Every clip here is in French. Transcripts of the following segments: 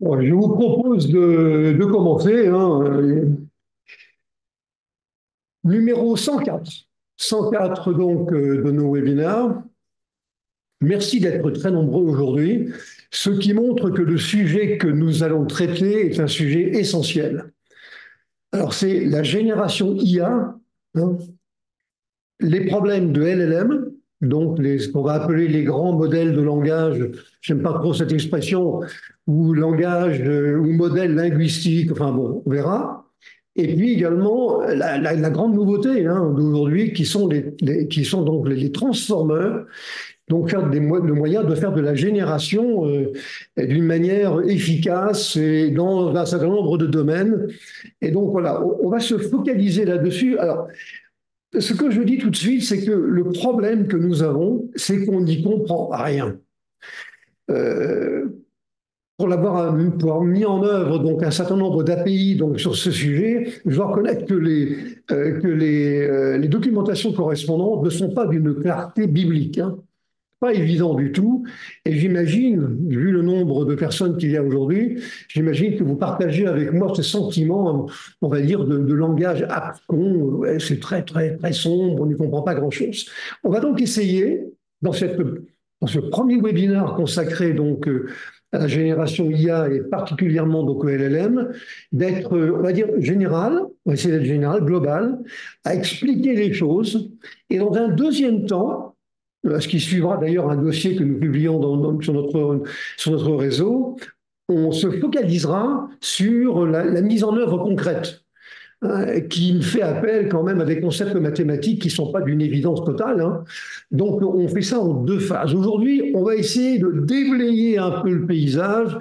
Bon, je vous propose de commencer, numéro 104. 104 donc de nos webinaires. Merci d'être très nombreux aujourd'hui, ce qui montre que le sujet que nous allons traiter est un sujet essentiel. Alors c'est la génération IA, hein, les problèmes de LLM, donc ce qu'on va appeler les grands modèles de langage, j'aime pas trop cette expression, ou langage ou modèle linguistique, enfin bon, on verra. Et puis également la grande nouveauté d'aujourd'hui qui sont donc les transformeurs, donc faire le moyen de faire de la génération d'une manière efficace et dans un certain nombre de domaines. Et donc voilà, on va se focaliser là-dessus. Alors, ce que je dis tout de suite, c'est que le problème que nous avons, c'est qu'on n'y comprend rien. Euh, pour avoir mis en œuvre donc un certain nombre d'API donc sur ce sujet, je dois reconnaître que les documentations correspondantes ne sont pas d'une clarté biblique, hein. Pas évident du tout. Et j'imagine, vu le nombre de personnes qu'il y a aujourd'hui, j'imagine que vous partagez avec moi ce sentiment, on va dire, de langage abscon. Ouais, c'est très, très, très sombre, on n'y comprend pas grand-chose. On va donc essayer, dans ce premier webinaire consacré donc à la génération IA et particulièrement donc au LLM, d'être, on va dire, général, on va essayer d'être général, global, à expliquer les choses. Et dans un deuxième temps, ce qui suivra d'ailleurs un dossier que nous publions sur notre réseau, on se focalisera sur la mise en œuvre concrète, hein, qui fait appel quand même à des concepts mathématiques qui ne sont pas d'une évidence totale, hein. Donc on fait ça en deux phases. Aujourd'hui, on va essayer de déblayer un peu le paysage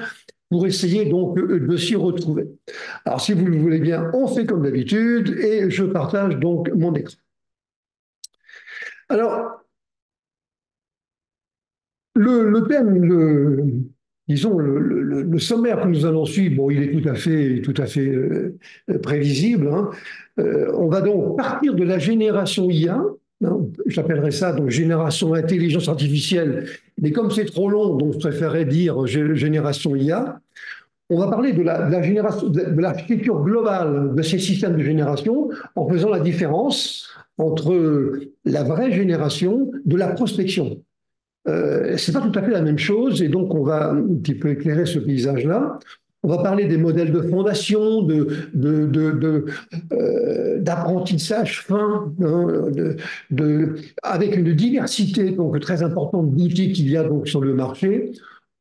pour essayer donc de s'y retrouver. Alors si vous le voulez bien, on fait comme d'habitude et je partage donc mon écran. Alors, le thème, disons, le sommaire que nous allons suivre, bon, il est tout à fait prévisible, hein. On va donc partir de la génération IA, hein, j'appellerais ça donc génération intelligence artificielle, mais comme c'est trop long, donc je préférerais dire génération IA. On va parler de la génération, de l'architecture globale de ces systèmes de génération en faisant la différence entre la vraie génération de la prospection. C'est pas tout à fait la même chose, et donc on va un petit peu éclairer ce paysage-là. On va parler des modèles de fondation, d'apprentissage fin, hein, avec une diversité donc très importante d'outils qu'il y a donc sur le marché.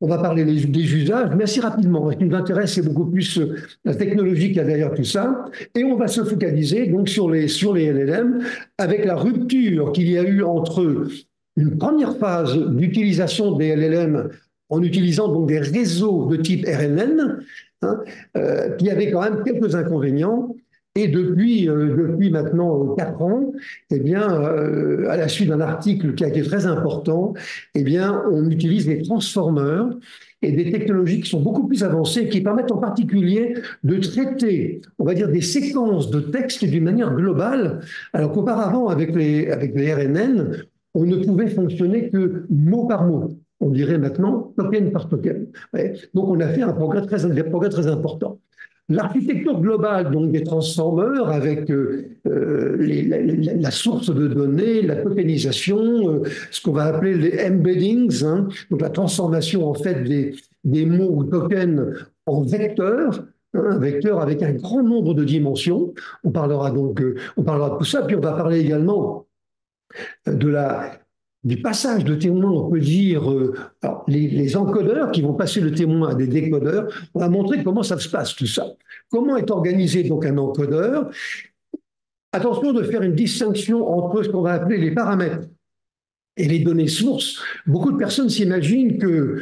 On va parler des usages, mais assez rapidement. Ce qui nous intéresse, c'est beaucoup plus la technologie qu'il y a derrière tout ça. Et on va se focaliser donc sur les LLM, avec la rupture qu'il y a eu entre une première phase d'utilisation des LLM en utilisant donc des réseaux de type RNN, hein, qui avait quand même quelques inconvénients. Et depuis maintenant 4 ans, eh bien, à la suite d'un article qui a été très important, eh bien, on utilise les transformers et des technologies qui sont beaucoup plus avancées, qui permettent en particulier de traiter, on va dire, des séquences de texte d'une manière globale, alors qu'auparavant, avec les RNN, on ne pouvait fonctionner que mot par mot. On dirait maintenant token par token. Ouais. Donc on a fait des progrès très importants. L'architecture globale donc des transformers avec la source de données, la tokenisation, ce qu'on va appeler les embeddings, hein, donc la transformation en fait des mots ou tokens en vecteurs, hein, un vecteur avec un grand nombre de dimensions. On parlera de tout ça, puis on va parler également de du passage de témoins, on peut dire, alors, les encodeurs qui vont passer le témoin à des décodeurs. On va montrer comment ça se passe tout ça. Comment est organisé donc un encodeur? Attention de faire une distinction entre ce qu'on va appeler les paramètres et les données sources. Beaucoup de personnes s'imaginent que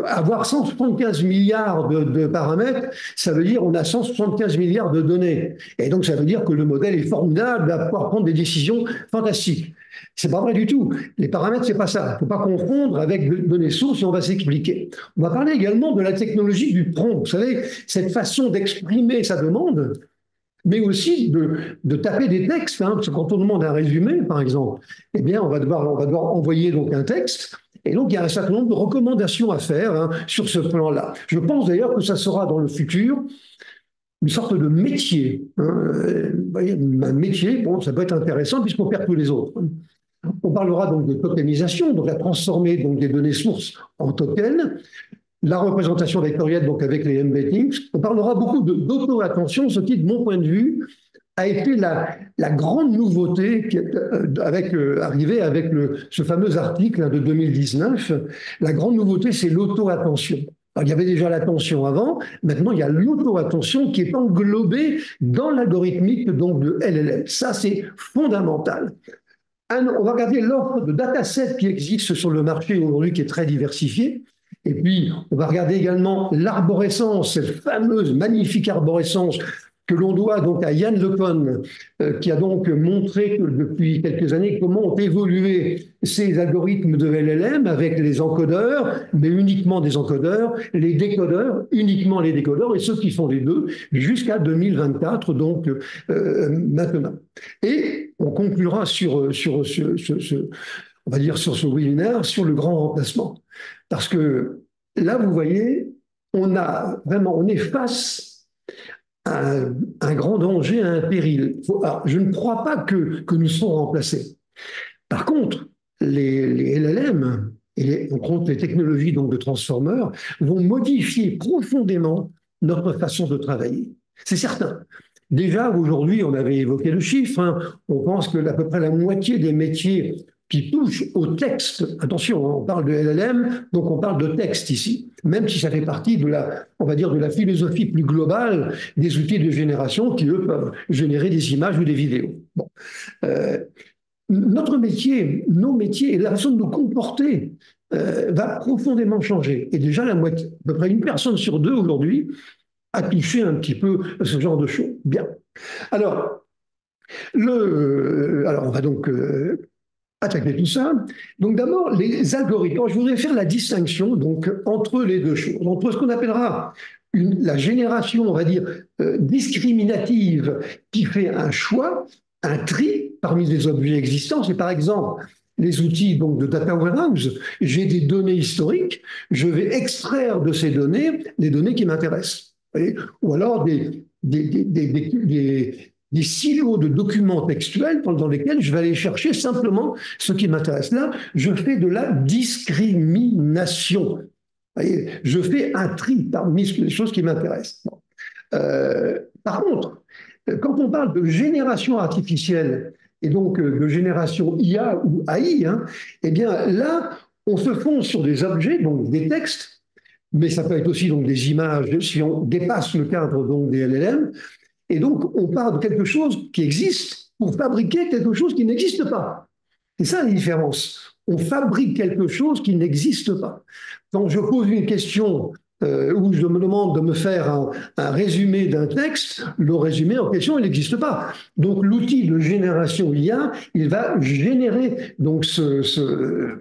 avoir 175 milliards de paramètres, ça veut dire on a 175 milliards de données. Et donc ça veut dire que le modèle est formidable, va pouvoir prendre des décisions fantastiques. C'est pas vrai du tout. Les paramètres, c'est pas ça. Il ne faut pas confondre avec des données sources et on va s'expliquer. On va parler également de la technologie du prompt. Vous savez, cette façon d'exprimer sa demande, mais aussi de taper des textes, hein, parce que quand on demande un résumé, par exemple, eh bien, on va devoir envoyer donc un texte, Et donc, il y a un certain nombre de recommandations à faire hein, sur ce plan-là. Je pense d'ailleurs que ça sera dans le futur une sorte de métier. Hein. Vous voyez, un métier, bon, ça peut être intéressant puisqu'on perd tous les autres. On parlera donc de tokenisation, donc la transformer donc, des données sources en tokens, la représentation vectorielle donc avec les embeddings. On parlera beaucoup d'auto-attention, ce qui, de mon point de vue, a été la grande nouveauté qui est arrivée avec ce fameux article hein, de 2019. La grande nouveauté, c'est l'auto-attention. Il y avait déjà l'attention avant, maintenant il y a l'auto-attention qui est englobée dans l'algorithmique donc de LLM. Ça, c'est fondamental. On va regarder l'offre de datasets qui existe sur le marché aujourd'hui, qui est très diversifiée. Et puis, on va regarder également l'arborescence, cette fameuse, magnifique arborescence que l'on doit donc à Yann LeCun, qui a donc montré que depuis quelques années comment ont évolué ces algorithmes de LLM avec les encodeurs, mais uniquement des encodeurs, les décodeurs, uniquement les décodeurs, et ceux qui font les deux, jusqu'à 2024, donc maintenant. Et on conclura sur on va dire sur ce webinaire, sur le grand remplacement. Parce que là, vous voyez, on est face à un grand danger, à un péril. Alors, je ne crois pas que nous serons remplacés. Par contre, les LLM et les technologies donc, de transformers vont modifier profondément notre façon de travailler. C'est certain. Déjà, aujourd'hui, on avait évoqué le chiffre, hein, on pense que à peu près la moitié des métiers qui touchent au texte, attention, on parle de LLM, donc on parle de texte ici, même si ça fait partie de on va dire, de la philosophie plus globale des outils de génération qui, eux, peuvent générer des images ou des vidéos. Bon. Notre métier, nos métiers et la façon de nous comporter va profondément changer. Et déjà, à peu près une personne sur deux aujourd'hui a touché un petit peu ce genre de choses. Bien. Alors, on va donc attaquer tout ça. Donc d'abord, les algorithmes. Alors, je voudrais faire la distinction donc, entre les deux choses. Entre ce qu'on appellera la génération, on va dire, discriminative qui fait un choix, un tri parmi les objets existants. C'est par exemple les outils donc, de data warehouse. J'ai des données historiques, je vais extraire de ces données les données qui m'intéressent. Ou alors des silos de documents textuels dans lesquels je vais aller chercher simplement ce qui m'intéresse. Là, je fais de la discrimination. Je fais un tri parmi les choses qui m'intéressent. Bon. Par contre, quand on parle de génération artificielle et donc de génération IA ou AI, hein, eh bien là, on se fonde sur des objets, donc des textes, mais ça peut être aussi donc des images, si on dépasse le cadre donc des LLM, et donc on part de quelque chose qui existe pour fabriquer quelque chose qui n'existe pas. C'est ça la différence. On fabrique quelque chose qui n'existe pas. Quand je pose une question où je me demande de me faire un résumé d'un texte, le résumé en question, il n'existe pas. Donc l'outil de génération IA, il va générer donc cette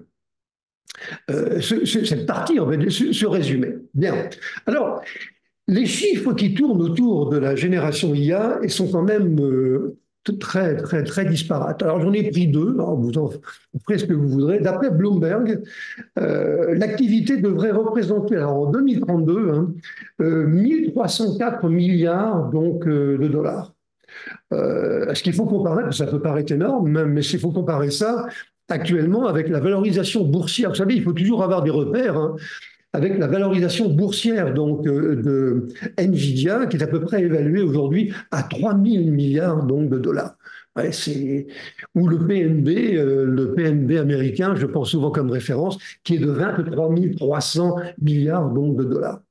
partie, en fait, ce résumé. Bien. Alors, les chiffres qui tournent autour de la génération IA sont quand même très disparates. Alors, j'en ai pris deux, vous en ferez ce que vous voudrez. D'après Bloomberg, l'activité devrait représenter, alors en 2032, 1304 milliards donc, de dollars. Est-ce qu'il faut comparer, ça peut paraître énorme, mais il faut comparer ça actuellement avec la valorisation boursière. Vous savez, il faut toujours avoir des repères, hein, avec la valorisation boursière donc, de Nvidia, qui est à peu près évaluée aujourd'hui à 3 000 milliards donc, de dollars. Ouais, ou le PNB américain, je pense souvent comme référence, qui est de 23 300 milliards donc, de dollars.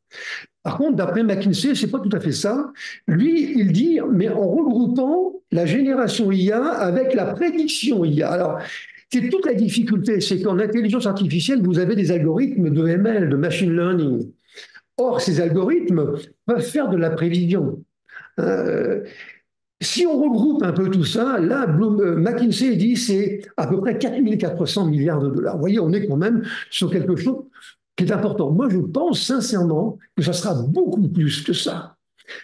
Par contre, d'après McKinsey, c'est pas tout à fait ça. Lui, il dit, mais en regroupant la génération IA avec la prédiction IA. Alors, c'est toute la difficulté, c'est qu'en intelligence artificielle, vous avez des algorithmes de ML, de machine learning. Or, ces algorithmes peuvent faire de la prévision. Si on regroupe un peu tout ça, là, McKinsey dit c'est à peu près 4 400 milliards de dollars. Vous voyez, on est quand même sur quelque chose qui est important. Moi, je pense sincèrement que ça sera beaucoup plus que ça.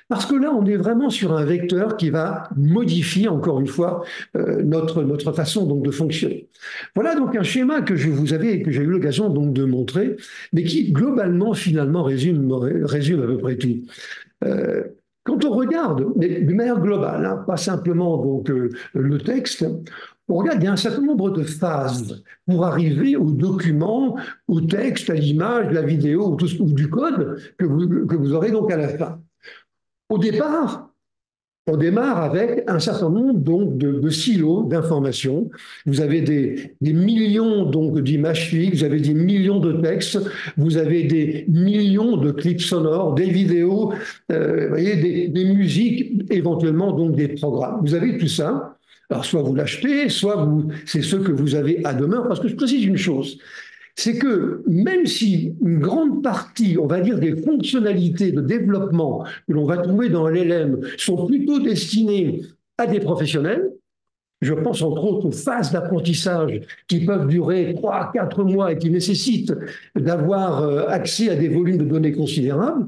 Parce que là, on est vraiment sur un vecteur qui va modifier, encore une fois, notre façon donc de fonctionner. Voilà donc un schéma que je vous avais et que j'ai eu l'occasion donc de montrer, mais qui globalement, finalement, résume à peu près tout. Euh, Quand on regarde, mais de manière globale, hein, pas simplement donc le texte, on regarde, il y a un certain nombre de phases pour arriver au document, au texte, à l'image, la vidéo ou du code que vous aurez donc à la fin. Au départ, on démarre avec un certain nombre donc de silos d'informations. Vous avez des millions donc d'images fixes, vous avez des millions de textes, vous avez des millions de clips sonores, des vidéos, vous voyez, des musiques, éventuellement donc des programmes. Vous avez tout ça. Alors soit vous l'achetez, soit c'est ce que vous avez à demeure. Parce que je précise une chose, c'est que même si une grande partie, on va dire, des fonctionnalités de développement que l'on va trouver dans LLM sont plutôt destinées à des professionnels, je pense entre autres aux phases d'apprentissage qui peuvent durer 3 à 4 mois et qui nécessitent d'avoir accès à des volumes de données considérables,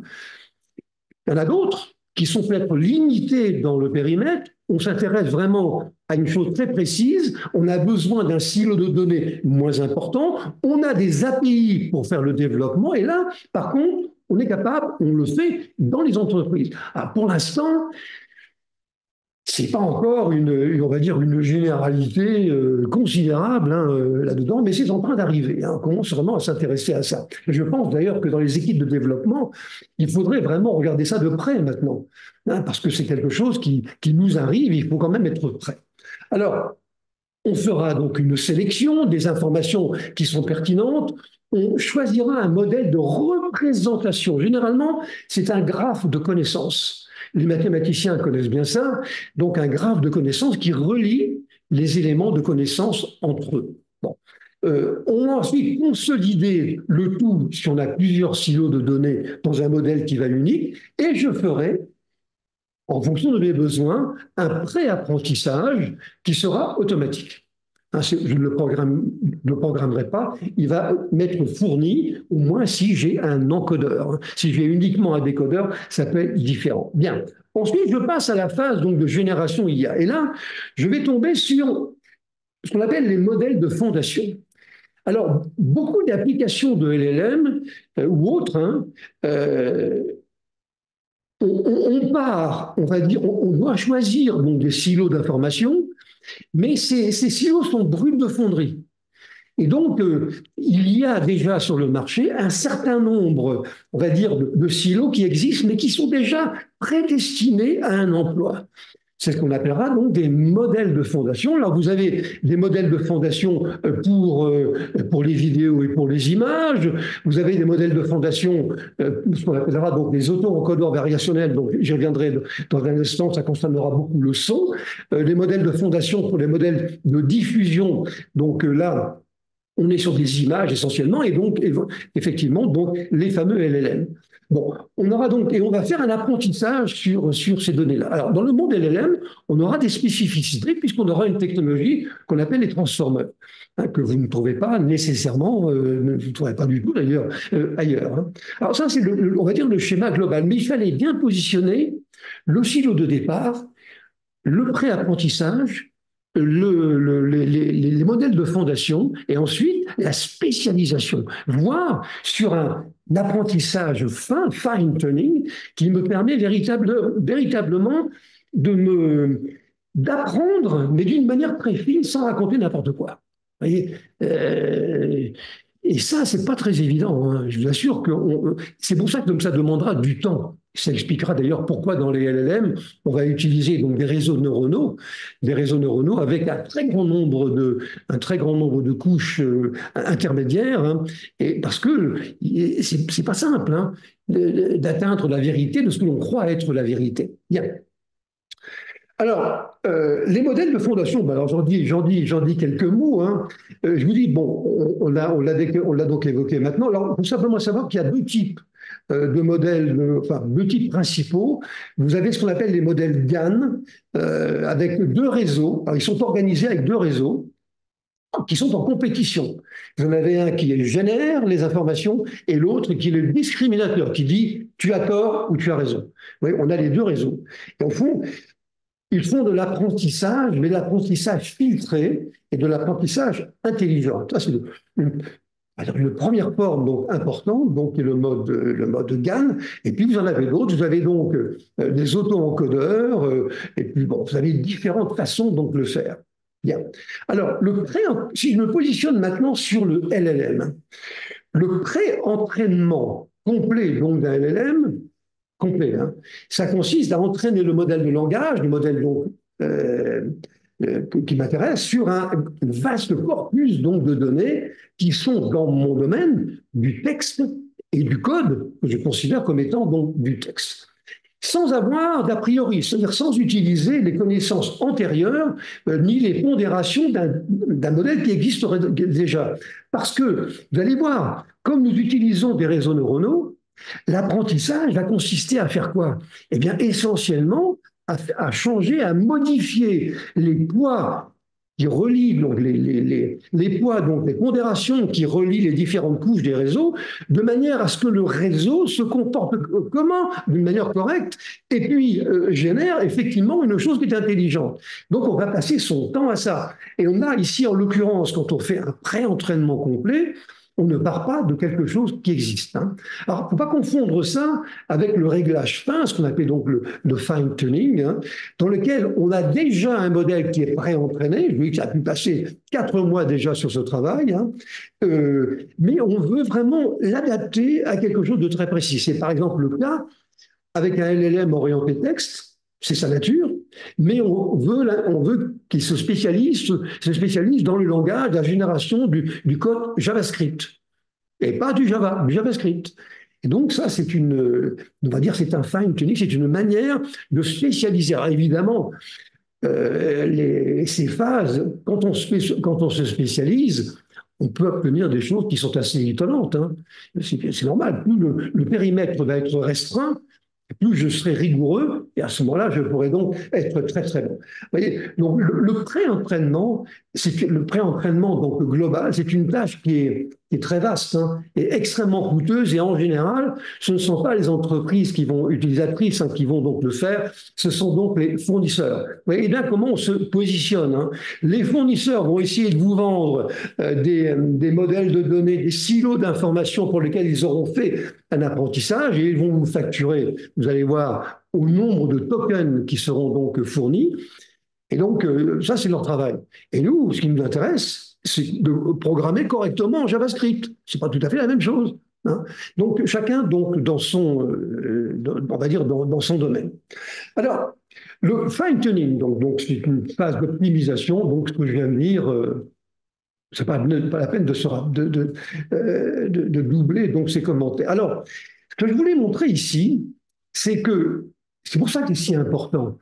il y en a d'autres qui sont peut-être limitées dans le périmètre. On s'intéresse vraiment à une chose très précise. On a besoin d'un silo de données moins important. On a des API pour faire le développement. Et là, par contre, on est capable, on le fait dans les entreprises. Alors, pour l'instant, c'est pas encore on va dire, une généralité considérable hein, là-dedans, mais c'est en train d'arriver. Hein. On commence vraiment à s'intéresser à ça. Je pense d'ailleurs que dans les équipes de développement, il faudrait vraiment regarder ça de près maintenant, hein, parce que c'est quelque chose qui nous arrive, il faut quand même être prêt. Alors, on fera donc une sélection des informations qui sont pertinentes. On choisira un modèle de représentation. Généralement, c'est un graphe de connaissances. Les mathématiciens connaissent bien ça. Donc, un graphe de connaissances qui relie les éléments de connaissances entre eux. Bon. On a ensuite consolidé le tout si on a plusieurs silos de données dans un modèle qui va unique. Et je ferai en fonction de mes besoins, un pré-apprentissage qui sera automatique. Hein, je ne le programmerai pas, il va m'être fourni, au moins si j'ai un encodeur. Si j'ai uniquement un décodeur, ça peut être différent. Bien. Ensuite, je passe à la phase donc, de génération IA. Et là, je vais tomber sur ce qu'on appelle les modèles de fondation. Alors, beaucoup d'applications de LLM ou autres hein, on part, on va dire, on doit choisir donc des silos d'information, mais ces silos sont bruts de fonderie. Et donc, il y a déjà sur le marché un certain nombre, on va dire, de silos qui existent, mais qui sont déjà prédestinés à un emploi. C'est ce qu'on appellera donc des modèles de fondation. Alors, vous avez des modèles de fondation pour les vidéos et pour les images. Vous avez des modèles de fondation, ce qu'on appellera donc des auto-encodeurs variationnels. Donc, j'y reviendrai dans un instant, ça concernera beaucoup le son. Les modèles de fondation pour les modèles de diffusion. Donc là, on est sur des images essentiellement, et donc, effectivement, donc, les fameux LLM. Bon, on aura donc, et on va faire un apprentissage sur ces données-là. Alors, dans le monde LLM, on aura des spécificités, puisqu'on aura une technologie qu'on appelle les transformers, hein, que vous ne trouvez pas nécessairement, vous ne trouverez pas du tout d'ailleurs, ailleurs. Hein. Alors, ça, c'est, on va dire, le schéma global. Mais il fallait bien positionner le silo de départ, le pré-apprentissage, les modèles de fondation et ensuite la spécialisation, voire sur un apprentissage fin, fine tuning, qui me permet véritablement d'apprendre, mais d'une manière très fine, sans raconter n'importe quoi. Vous voyez, et ça, c'est pas très évident. Hein. Je vous assure que c'est pour ça que ça demandera du temps. Ça expliquera d'ailleurs pourquoi dans les LLM, on va utiliser donc des réseaux neuronaux avec un très grand nombre de couches intermédiaires, hein, et parce que c'est pas simple hein, d'atteindre la vérité de ce que l'on croit être la vérité. Bien. Alors, les modèles de fondation, ben alors j'en dis quelques mots. Hein. Je vous dis, bon, on l'a donc évoqué maintenant. Alors, il faut simplement savoir qu'il y a deux types de modèles, enfin deux types principaux. Vous avez ce qu'on appelle les modèles GAN, avec deux réseaux. Alors, ils sont organisés avec deux réseaux. qui sont en compétition. Vous en avez un qui génère les informations et l'autre qui est le discriminateur, qui dit tu as tort ou tu as raison. Oui, on a les deux réseaux. Et au fond, ils font de l'apprentissage, mais de l'apprentissage filtré et de l'apprentissage intelligent. Ça, c'est une première forme donc importante, donc qui est le mode GAN. Et puis vous en avez d'autres. Vous avez donc des auto-encodeurs. Et puis bon, vous avez différentes façons donc de le faire. Bien. Alors, si je me positionne maintenant sur le LLM, le pré-entraînement complet donc d'un LLM, complet, hein, ça consiste à entraîner le modèle de langage, le modèle donc, qui m'intéresse, sur un vaste corpus donc, de données qui sont dans mon domaine du texte et du code, que je considère comme étant donc du texte, sans avoir d'a priori, c'est-à-dire sans utiliser les connaissances antérieures ni les pondérations d'un modèle qui existe déjà. Parce que, vous allez voir, comme nous utilisons des réseaux neuronaux, l'apprentissage va consister à faire quoi? Eh bien, essentiellement, à changer, à modifier les poids qui relient donc les poids, donc les pondérations qui relient les différentes couches des réseaux, de manière à ce que le réseau se comporte comment, d'une manière correcte, et puis génère effectivement une chose qui est intelligente. Donc on va passer son temps à ça. Et on a ici, en l'occurrence, quand on fait un pré-entraînement complet, on ne part pas de quelque chose qui existe. Hein. Alors, il ne faut pas confondre ça avec le réglage fin, ce qu'on appelle donc le fine-tuning, hein, dans lequel on a déjà un modèle qui est pré-entraîné. Je dis que ça a pu passer 4 mois déjà sur ce travail, hein, mais on veut vraiment l'adapter à quelque chose de très précis. C'est par exemple le cas avec un LLM orienté texte, c'est sa nature, mais on veut qu'il se spécialise dans le langage, la génération du code JavaScript, et pas du Java, du JavaScript. Et donc ça, on va dire, c'est un fine-tuning, c'est une manière de spécialiser. Alors évidemment, ces phases, quand on se spécialise, on peut obtenir des choses qui sont assez étonnantes. Hein. C'est normal. Plus le périmètre va être restreint, plus je serai rigoureux, et à ce moment-là, je pourrai donc être très très bon. Vous voyez, donc le pré-entraînement, donc global, c'est une tâche qui est très vaste, hein, et extrêmement coûteuse, et en général, ce ne sont pas les entreprises utilisatrices hein, qui vont donc le faire, ce sont donc les fournisseurs. Vous voyez bien comment on se positionne. Hein. Les fournisseurs vont essayer de vous vendre des modèles de données, des silos d'informations pour lesquels ils auront fait un apprentissage, et ils vont vous facturer, vous allez voir, au nombre de tokens qui seront donc fournis. Et donc, ça, c'est leur travail. Et nous, ce qui nous intéresse, c'est de programmer correctement en JavaScript. Ce n'est pas tout à fait la même chose. Hein. Donc, chacun donc, dans son, on va dire, dans son domaine. Alors, le fine-tuning, donc c'est une phase d'optimisation. Donc, ce que je viens de dire, ce n'est pas la peine de doubler donc, ces commentaires. Alors, ce que je voulais montrer ici, c'est pour ça que c'est si important,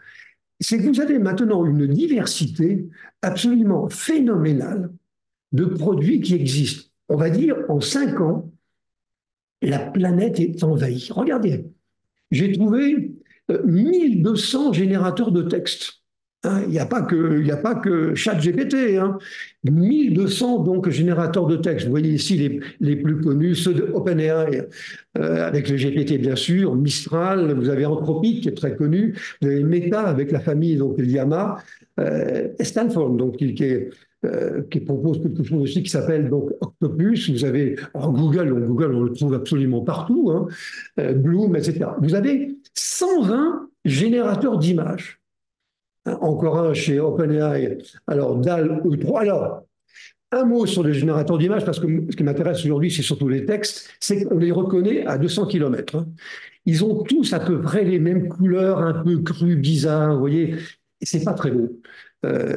c'est que vous avez maintenant une diversité absolument phénoménale de produits qui existent. On va dire, en 5 ans, la planète est envahie. Regardez, j'ai trouvé 1200 générateurs de texte. Hein, il n'y a pas que ChatGPT. Hein. 1200 donc générateurs de texte. Vous voyez ici les plus connus, ceux de OpenAI, avec le GPT bien sûr, Mistral, vous avez Anthropic qui est très connu, vous avez Meta avec la famille donc Llama, Stanford donc qui propose quelque chose aussi qui s'appelle donc Octopus. Vous avez Google on le trouve absolument partout, hein, Bloom, etc. Vous avez 120 générateurs d'images. Encore un chez OpenAI, alors DAL E3. Alors, un mot sur les générateurs d'images, parce que ce qui m'intéresse aujourd'hui, c'est surtout les textes, c'est qu'on les reconnaît à 200 km. Hein. Ils ont tous à peu près les mêmes couleurs, un peu crues, bizarres, vous voyez, et c'est pas très beau.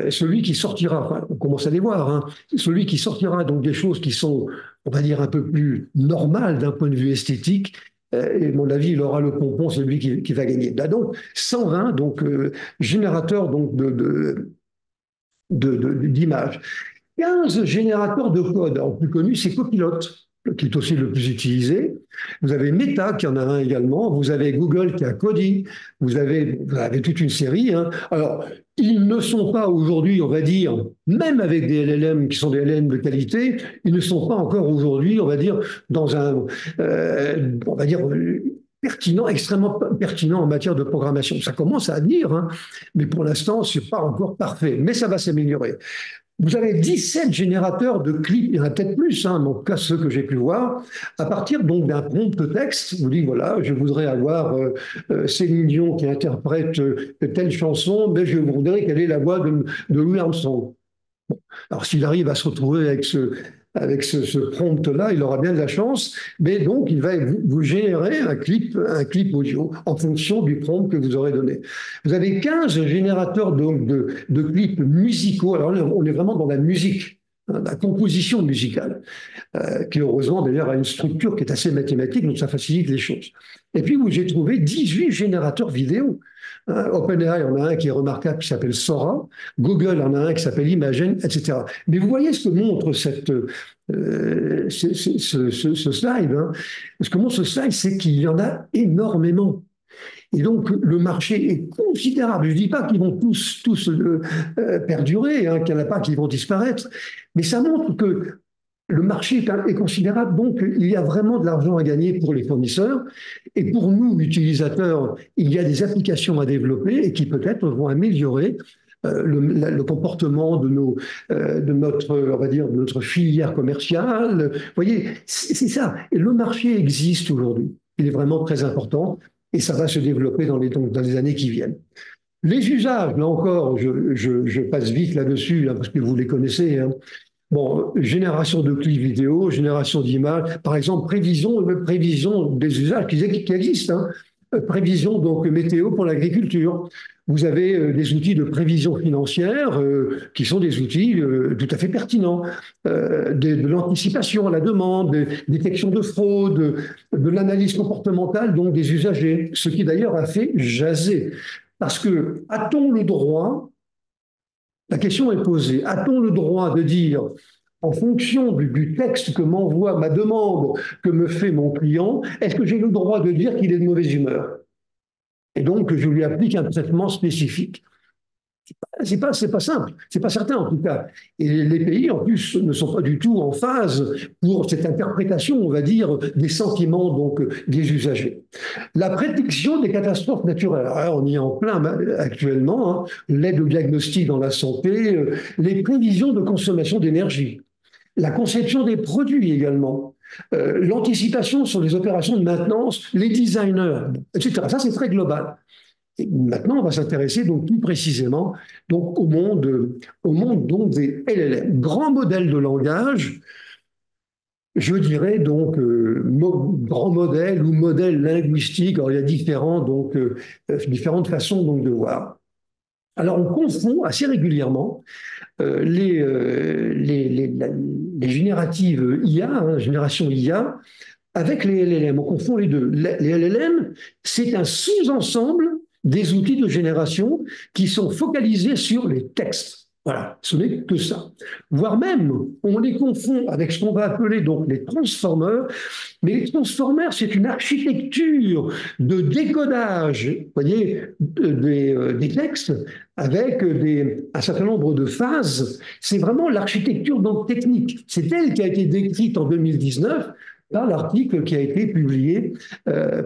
Celui qui sortira, enfin, on commence à les voir, hein, celui qui sortira donc des choses qui sont, on va dire, un peu plus normales d'un point de vue esthétique, et à mon avis, il aura le pompon, c'est lui qui va gagner. Là, donc, 120 donc, générateurs donc, d'images. 15 générateurs de code. Alors, le plus connu, c'est Copilot. qui est aussi le plus utilisé. Vous avez Meta qui en a un également. Vous avez Google qui a Cody. Vous avez toute une série, hein. Alors, ils ne sont pas aujourd'hui, on va dire, même avec des LLM qui sont des LLM de qualité, ils ne sont pas encore aujourd'hui, on va dire, dans un, on va dire, pertinent, extrêmement pertinent en matière de programmation. Ça commence à venir, hein, mais pour l'instant, ce n'est pas encore parfait. Mais ça va s'améliorer. Vous avez 17 générateurs de clips, il y en a peut-être plus, hein, mais en tout cas ceux que j'ai pu voir, à partir donc d'un prompt texte. Vous dites, voilà, je voudrais avoir Céline Dion qui interprète telle chanson, mais je voudrais quelle est la voix de Louis Armstrong. Alors, s'il arrive à se retrouver avec ce prompt-là, il aura bien de la chance, mais donc il va vous générer un clip audio en fonction du prompt que vous aurez donné. Vous avez 15 générateurs donc, de clips musicaux. Alors là, on est vraiment dans la musique, hein, la composition musicale, qui heureusement d'ailleurs a une structure qui est assez mathématique, donc ça facilite les choses. Et puis, j'ai trouvé 18 générateurs vidéo. OpenAI en a un qui est remarquable qui s'appelle Sora, Google en a un qui s'appelle Imagen, etc. Mais vous voyez ce que montre ce slide, hein. Ce que montre ce slide, c'est qu'il y en a énormément. Et donc, le marché est considérable. Je ne dis pas qu'ils vont tous perdurer, hein, qu'il n'y en a pas qui vont disparaître, mais ça montre que le marché est considérable, donc il y a vraiment de l'argent à gagner pour les fournisseurs. Et pour nous, utilisateurs, il y a des applications à développer et qui peut-être vont améliorer le comportement de notre, on va dire, de notre filière commerciale. Vous voyez, c'est ça. Et le marché existe aujourd'hui. Il est vraiment très important et ça va se développer dans les années qui viennent. Les usages, là encore, je passe vite là-dessus, hein, parce que vous les connaissez, hein. Bon, génération de clips vidéo, génération d'images, par exemple, prévision des usages qui existent, hein. Prévision donc météo pour l'agriculture. Vous avez des outils de prévision financière qui sont des outils tout à fait pertinents, de l'anticipation à la demande, détection de fraude, de l'analyse comportementale donc des usagers, ce qui d'ailleurs a fait jaser. Parce que a-t-on le droit, la question est posée, a-t-on le droit de dire, en fonction du texte que m'envoie ma demande, que me fait mon client, est-ce que j'ai le droit de dire qu'il est de mauvaise humeur? Et donc, je lui applique un traitement spécifique. C'est pas simple, c'est pas certain en tout cas. Et les pays, en plus, ne sont pas du tout en phase pour cette interprétation, on va dire, des sentiments donc des usagers. La prédiction des catastrophes naturelles. Alors, on y est en plein actuellement, hein, l'aide au diagnostic dans la santé, les prévisions de consommation d'énergie, la conception des produits également, l'anticipation sur les opérations de maintenance, les designers, etc. Ça, c'est très global. Et maintenant, on va s'intéresser donc plus précisément donc au monde donc des LLM, grands modèles de langage. Je dirais donc grand modèle ou modèle linguistique. Alors, il y a différentes façons donc de voir. Alors, on confond assez régulièrement les génératives IA, hein, génération IA, avec les LLM. On confond les deux. Les LLM, c'est un sous-ensemble des outils de génération qui sont focalisés sur les textes. Voilà, ce n'est que ça. Voire même, on les confond avec ce qu'on va appeler donc les transformers. Mais les transformers, c'est une architecture de décodage, vous voyez, des textes avec un certain nombre de phases. C'est vraiment l'architecture donc technique. C'est elle qui a été décrite en 2019 par l'article qui a été publié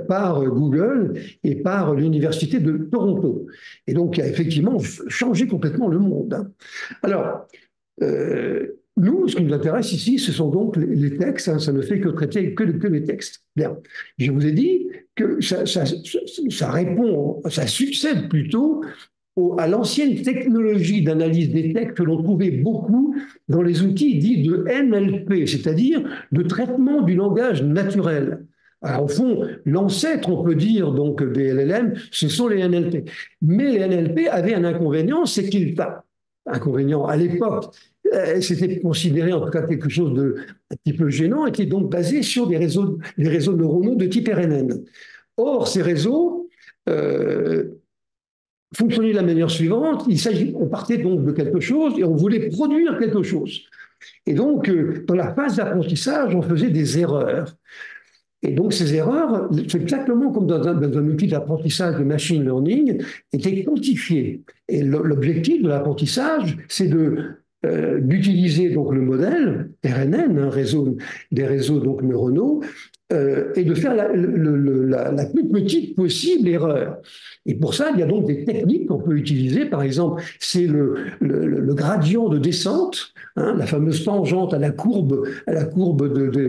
par Google et par l'Université de Toronto. Et donc, qui a effectivement changé complètement le monde, hein. Alors, nous, ce qui nous intéresse ici, ce sont donc les textes, hein, ça ne fait que traiter que les textes. Bien, je vous ai dit que ça répond, ça succède plutôt à l'ancienne technologie d'analyse des textes que l'on trouvait beaucoup dans les outils dits de NLP, c'est-à-dire de traitement du langage naturel. Alors, au fond, l'ancêtre, on peut dire, donc, des LLM, ce sont les NLP. Mais les NLP avaient un inconvénient, c'est qu'ils, inconvénient à l'époque, c'était considéré en tout cas quelque chose de un petit peu gênant, et qui est donc basé sur des réseaux neuronaux de type RNN. Or, ces réseaux fonctionnaient de la manière suivante. On partait donc de quelque chose et on voulait produire quelque chose. Et donc, dans la phase d'apprentissage, on faisait des erreurs. Et donc, ces erreurs, c'est exactement comme dans un outil d'apprentissage de machine learning, étaient quantifiées. Et l'objectif de l'apprentissage, c'est d'utiliser donc le modèle RNN, un réseau, des réseaux donc neuronaux, et de faire la plus petite possible erreur. Et pour ça, il y a donc des techniques qu'on peut utiliser. Par exemple, c'est le gradient de descente, hein, la fameuse tangente à la courbe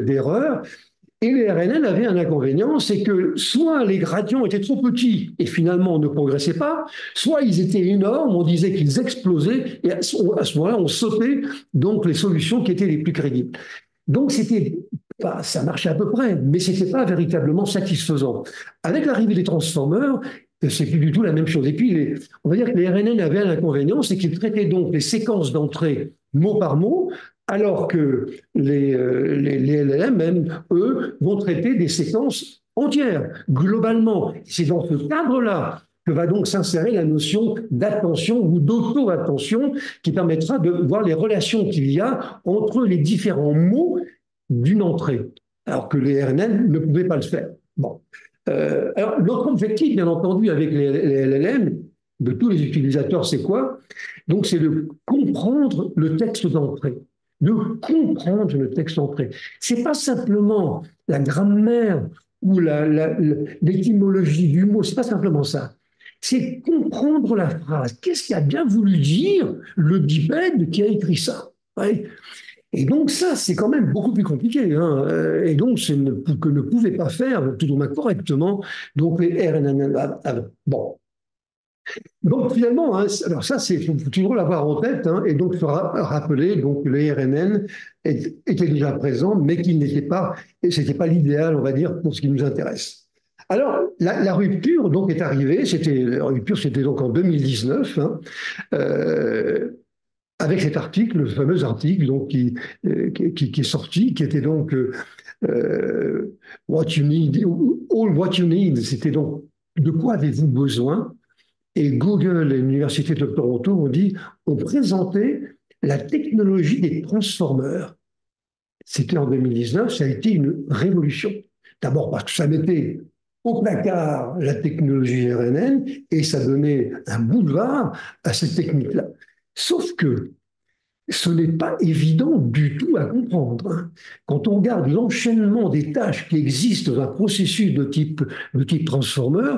d'erreur. Et les RNN avaient un inconvénient, c'est que soit les gradients étaient trop petits et finalement on ne progressait pas, soit ils étaient énormes, on disait qu'ils explosaient, et à ce moment-là, on sautait donc les solutions qui étaient les plus crédibles. Donc ça marchait à peu près, mais ce n'était pas véritablement satisfaisant. Avec l'arrivée des transformeurs, c'est plus du tout la même chose. Et puis, on va dire que les RNN avaient un inconvénient, c'est qu'ils traitaient donc les séquences d'entrée mot par mot, alors que les LLM, même, eux, vont traiter des séquences entières, globalement. C'est dans ce cadre-là que va donc s'insérer la notion d'attention ou d'auto-attention qui permettra de voir les relations qu'il y a entre les différents mots d'une entrée, alors que les RNN ne pouvaient pas le faire. Bon. Alors, notre objectif, bien entendu, avec les LLM, de tous les utilisateurs, c'est quoi? Donc, c'est de comprendre le texte d'entrée. De comprendre le texte d'entrée. Ce n'est pas simplement la grammaire ou l'étymologie du mot, ce n'est pas simplement ça. C'est comprendre la phrase. Qu'est-ce qu'il a bien voulu dire le bipède qui a écrit ça? Ouais. Et donc ça, c'est quand même beaucoup plus compliqué. Hein. Et donc, c'est que ne pouvait pas faire tout au moins correctement donc les RNN. Bon. Donc finalement, hein, alors ça, il faut toujours l'avoir en tête, hein, et donc se rappeler donc, que les RNN étaient déjà présents, mais qu'ils n'étaient pas, et ce n'était pas l'idéal, on va dire, pour ce qui nous intéresse. Alors, la rupture donc est arrivée, la rupture c'était donc en 2019, hein, avec cet article, le fameux article donc, qui est sorti, qui était donc What you need, all what you need, c'était donc de quoi avez-vous besoin? Et Google et l'Université de Toronto ont présenté la technologie des transformeurs. C'était en 2019, ça a été une révolution. D'abord parce que ça mettait au placard la technologie RNN et ça donnait un boulevard à cette technique-là. Sauf que ce n'est pas évident du tout à comprendre. Hein. Quand on regarde l'enchaînement des tâches qui existent dans un processus de type transformer,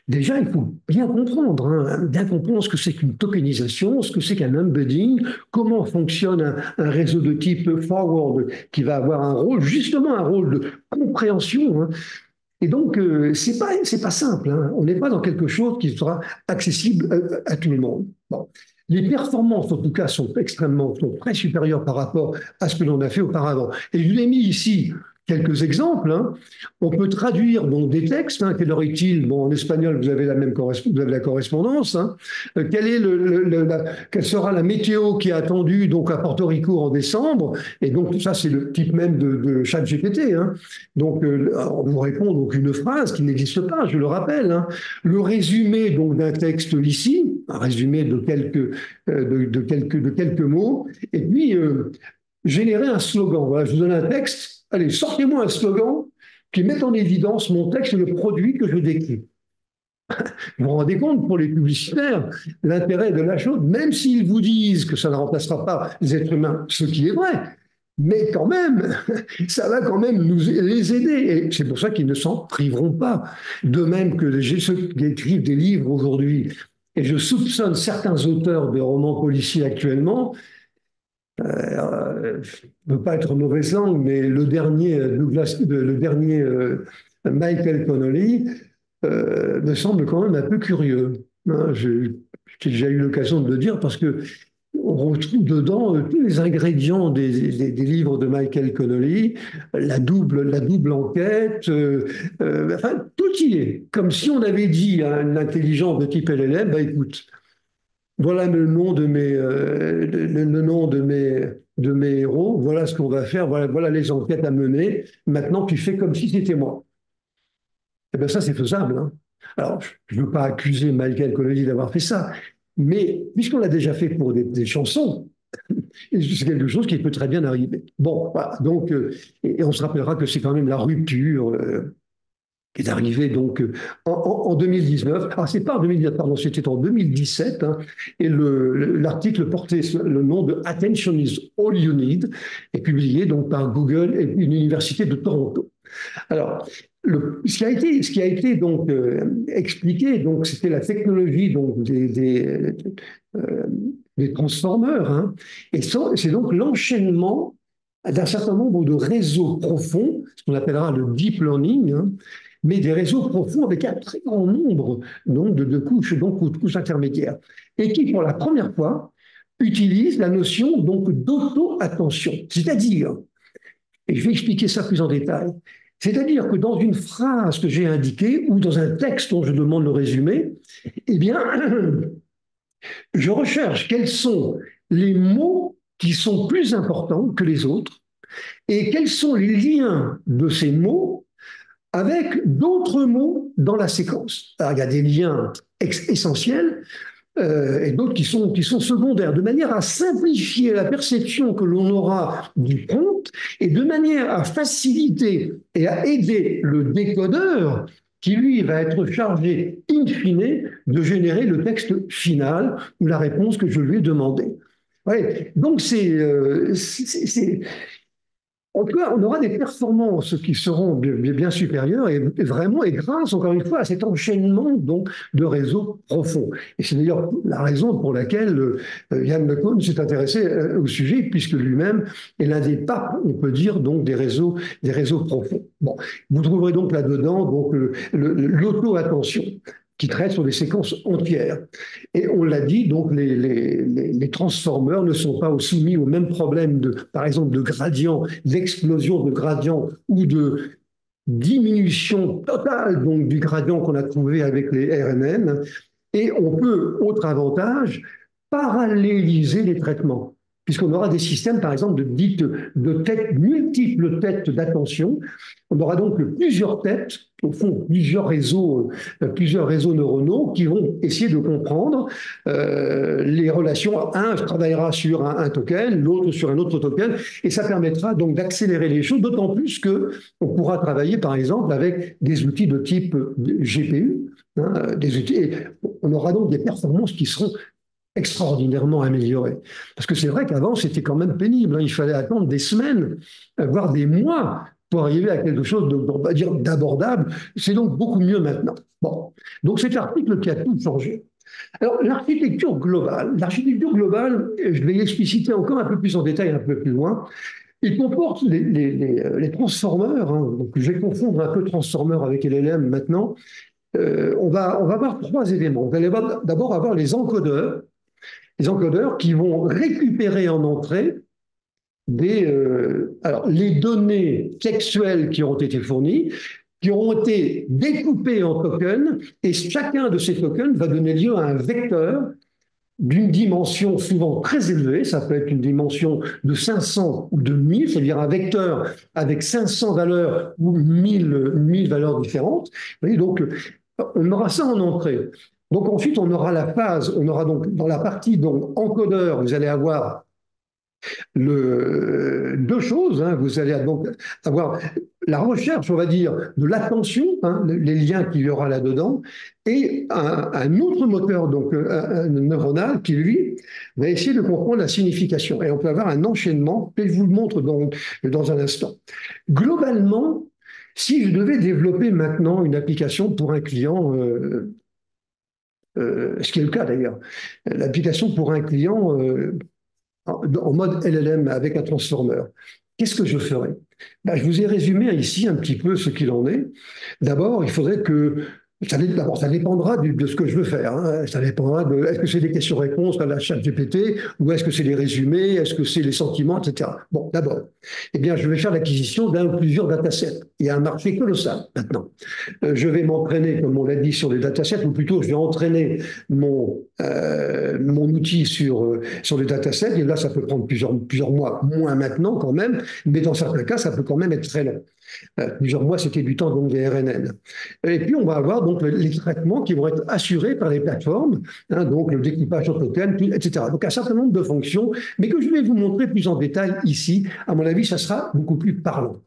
déjà, il faut bien comprendre, hein, bien comprendre ce que c'est qu'une tokenisation, ce que c'est qu'un embedding, comment fonctionne un réseau de type forward qui va avoir un rôle, justement un rôle de compréhension. Hein. Et donc, c'est pas simple. Hein. On n'est pas dans quelque chose qui sera accessible à tout le monde. Bon. Les performances, en tout cas, sont très supérieures par rapport à ce que l'on a fait auparavant. Et je vous ai mis ici quelques exemples. Hein. On peut traduire donc des textes. Hein. Quelle heure est-il? Bon, en espagnol, vous avez la correspondance. Hein. Quelle sera la météo qui est attendue donc à Porto Rico en décembre? Et donc, ça, c'est le type même de ChatGPT. Hein. Donc, on vous répond donc une phrase qui n'existe pas, je le rappelle. Hein. Le résumé donc d'un texte ici, un résumé de quelques mots, et puis générer un slogan. Voilà, je vous donne un texte. Allez, sortez-moi un slogan qui mette en évidence mon texte et le produit que je décris. Vous vous rendez compte, pour les publicitaires, l'intérêt de la chose, même s'ils vous disent que ça ne remplacera pas les êtres humains, ce qui est vrai, mais quand même, ça va quand même les aider. Et c'est pour ça qu'ils ne s'en priveront pas. De même que ceux qui écrivent des livres aujourd'hui, et je soupçonne certains auteurs de romans policiers actuellement, je ne veux pas être mauvaise langue, mais le dernier Michael Connolly me semble quand même un peu curieux. Hein, j'ai déjà eu l'occasion de le dire parce que on retrouve dedans tous les ingrédients des livres de Michael Connolly, la double enquête, enfin tout y est. Comme si on avait dit à une intelligence de type LLM, bah écoute, voilà le nom de mes héros, voilà ce qu'on va faire, voilà les enquêtes à mener. Maintenant, tu fais comme si c'était moi. Eh bien, ça, c'est faisable. Hein. Alors, je ne veux pas accuser Michael Connelly d'avoir fait ça, mais puisqu'on l'a déjà fait pour des chansons, Et c'est quelque chose qui peut très bien arriver. Bon, voilà. Donc, et on se rappellera que c'est quand même la rupture qui est arrivée donc en 2019. Ah, c'est pas en 2019, pardon, c'était en 2017. Hein, et l'article portait le nom de Attention is all you need, et publié donc par Google et une université de Toronto. Alors, ce qui a été donc expliqué, donc c'était la technologie donc des transformeurs, hein, et c'est donc l'enchaînement d'un certain nombre de réseaux profonds, ce qu'on appellera le deep learning, hein, mais des réseaux profonds avec un très grand nombre donc, de couches, donc de couches intermédiaires, et qui pour la première fois utilisent la notion donc d'auto-attention, c'est-à-dire, et je vais expliquer ça plus en détail. C'est-à-dire que dans une phrase que j'ai indiquée ou dans un texte dont je demande le résumé, eh bien, je recherche quels sont les mots qui sont plus importants que les autres et quels sont les liens de ces mots avec d'autres mots dans la séquence. Alors, il y a des liens essentiels, et d'autres qui sont secondaires, de manière à simplifier la perception que l'on aura du prompt et de manière à faciliter et à aider le décodeur qui, lui, va être chargé, in fine, de générer le texte final ou la réponse que je lui ai demandée. Ouais, donc en tout cas, on aura des performances qui seront bien supérieures et vraiment, et grâce, encore une fois, à cet enchaînement donc, de réseaux profonds. Et c'est d'ailleurs la raison pour laquelle Yann LeCun s'est intéressé au sujet, puisque lui-même est l'un des papes, on peut dire, donc, des réseaux profonds. Bon, vous trouverez donc là-dedans donc, l'auto-attention qui traite sur des séquences entières. Et on l'a dit, donc les transformeurs ne sont pas soumis au même problème de, par exemple, de gradient, d'explosion de gradient ou de diminution totale donc, du gradient qu'on a trouvé avec les RNN. Et on peut, autre avantage, paralléliser les traitements puisqu'on aura des systèmes, par exemple, de têtes, multiples têtes d'attention. On aura donc plusieurs têtes, au fond, plusieurs réseaux neuronaux qui vont essayer de comprendre les relations. Un travaillera sur un token, l'autre sur un autre token, et ça permettra donc d'accélérer les choses, d'autant plus qu'on pourra travailler, par exemple, avec des outils de type GPU, hein, et on aura donc des performances qui seront extraordinairement amélioré. Parce que c'est vrai qu'avant, c'était quand même pénible. Hein. Il fallait attendre des semaines, voire des mois pour arriver à quelque chose d'abordable. C'est donc beaucoup mieux maintenant. Bon. Donc c'est l'article qui a tout changé. Alors l'architecture globale, je vais l'expliciter encore un peu plus en détail, un peu plus loin. Il comporte les transformeurs. Hein. Donc, je vais confondre un peu transformeurs avec LLM maintenant. On va avoir trois éléments. On va d'abord avoir les encodeurs qui vont récupérer en entrée les données textuelles qui ont été fournies, qui auront été découpées en tokens, et chacun de ces tokens va donner lieu à un vecteur d'une dimension souvent très élevée, ça peut être une dimension de 500 ou de 1000, c'est-à-dire un vecteur avec 500 valeurs ou 1000 valeurs différentes. Vous voyez, donc, on aura ça en entrée. Donc ensuite, on aura la phase, on aura donc dans la partie donc, encodeur, vous allez avoir deux choses. Hein, vous allez donc avoir la recherche, on va dire, de l'attention, hein, les liens qu'il y aura là-dedans, et un autre moteur donc un neuronal qui, lui, va essayer de comprendre la signification. Et on peut avoir un enchaînement, et je vous le montre dans un instant. Globalement, si je devais développer maintenant une application pour un client, ce qui est le cas d'ailleurs, l'application pour un client en mode LLM avec un transformer, qu'est-ce que je ferais? Ben, je vous ai résumé ici un petit peu ce qu'il en est. D'abord, il faudrait que ça dépendra de ce que je veux faire. Hein. Ça dépendra de est-ce que c'est des questions-réponses à la ChatGPT ou est-ce que c'est les résumés, est-ce que c'est les sentiments, etc. Bon, d'abord, eh bien, je vais faire l'acquisition d'un ou plusieurs datasets. Il y a un marché colossal maintenant. Je vais m'entraîner, comme on l'a dit, sur les datasets, ou plutôt je vais entraîner mon outil sur les datasets. Et là, ça peut prendre plusieurs mois, moins maintenant quand même, mais dans certains cas, ça peut quand même être très long. Plusieurs mois, c'était du temps donc des RNN. Et puis, on va avoir donc les traitements qui vont être assurés par les plateformes, hein, donc le découpage en token, etc. Donc, un certain nombre de fonctions, mais que je vais vous montrer plus en détail ici. À mon avis, ça sera beaucoup plus parlant.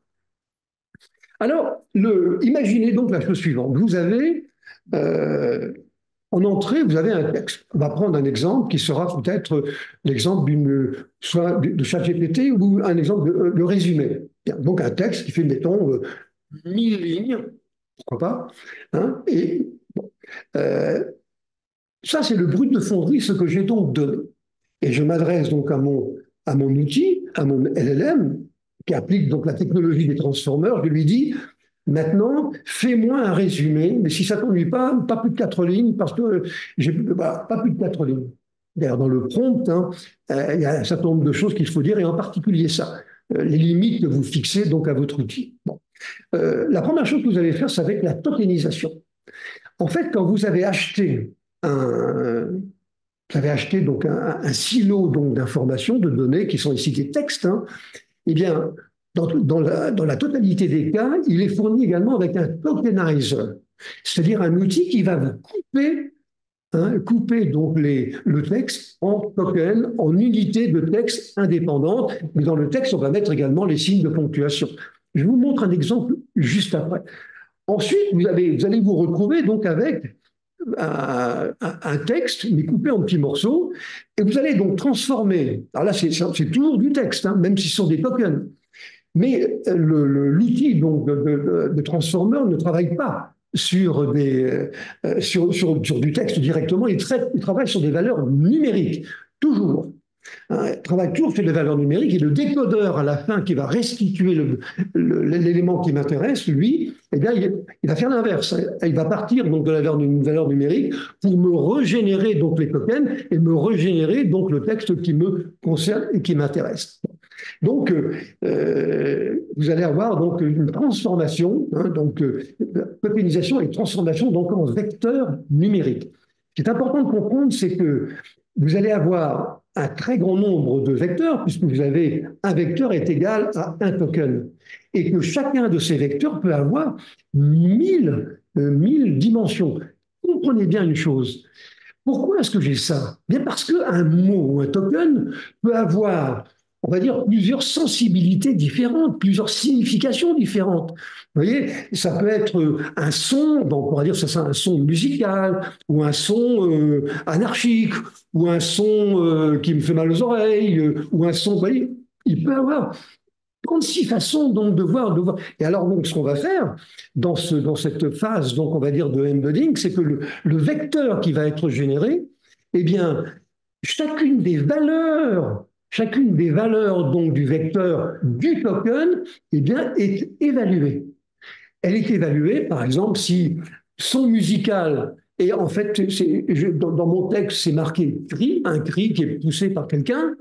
Alors, imaginez donc la chose suivante. Vous avez, en entrée, vous avez un texte. On va prendre un exemple qui sera peut-être l'exemple soit de ChatGPT ou un exemple de résumé. Donc, un texte qui fait, mettons, 1000 lignes, pourquoi pas, hein, et bon, ça, c'est le brut de fonderie, ce que j'ai donc donné. Et je m'adresse donc à mon outil, à mon LLM, qui applique donc la technologie des transformers. Je lui dis, maintenant, fais-moi un résumé, mais si ça ne t'ennuie pas plus de 4 lignes, parce que pas plus de 4 lignes. D'ailleurs, dans le prompt, hein, il y a un certain nombre de choses qu'il faut dire, et en particulier ça, les limites que vous fixez donc à votre outil. Bon. La première chose que vous allez faire, c'est avec la tokenisation. En fait, quand vous avez acheté donc un silo donc d'informations, de données qui sont ici des textes, hein, eh bien, dans la totalité des cas, il est fourni également avec un tokenizer, c'est-à-dire un outil qui va vous couper donc le texte en tokens, en unités de texte indépendantes. Mais dans le texte, on va mettre également les signes de ponctuation. Je vous montre un exemple juste après. Ensuite, vous allez vous retrouver donc avec un texte, mais coupé en petits morceaux, et vous allez donc transformer. Alors là, c'est toujours du texte, hein, même si ce sont des tokens. Mais l'outil de transformer ne travaille pas sur du texte directement, il travaille sur des valeurs numériques, toujours. Il travaille toujours sur les valeurs numériques et le décodeur à la fin qui va restituer l'élément qui m'intéresse, lui, eh bien, il va faire l'inverse. Il va partir donc de la valeur numérique pour me régénérer donc les tokens et me régénérer donc le texte qui me concerne et qui m'intéresse. Donc, vous allez avoir donc une transformation, hein, donc tokenisation et transformation donc en vecteur numérique. Ce qui est important de comprendre, c'est que vous allez avoir un très grand nombre de vecteurs, puisque vous avez un vecteur est égal à un token, et que chacun de ces vecteurs peut avoir 1000 dimensions. Comprenez bien une chose. Pourquoi est-ce que j'ai ça? Bien parce qu'un mot ou un token peut avoir, on va dire, plusieurs sensibilités différentes, plusieurs significations différentes. Vous voyez, ça peut être un son, donc on pourrait dire que c'est un son musical, ou un son anarchique, ou un son qui me fait mal aux oreilles, ou un son, vous voyez, il peut avoir 36 façons donc de voir. Et alors donc ce qu'on va faire dans cette phase donc on va dire de embedding, c'est que le vecteur qui va être généré, eh bien chacune des valeurs donc du vecteur du token, eh bien est évaluée. Elle est évaluée, par exemple, si son musical et en fait, dans mon texte, c'est marqué cri, un cri qui est poussé par quelqu'un.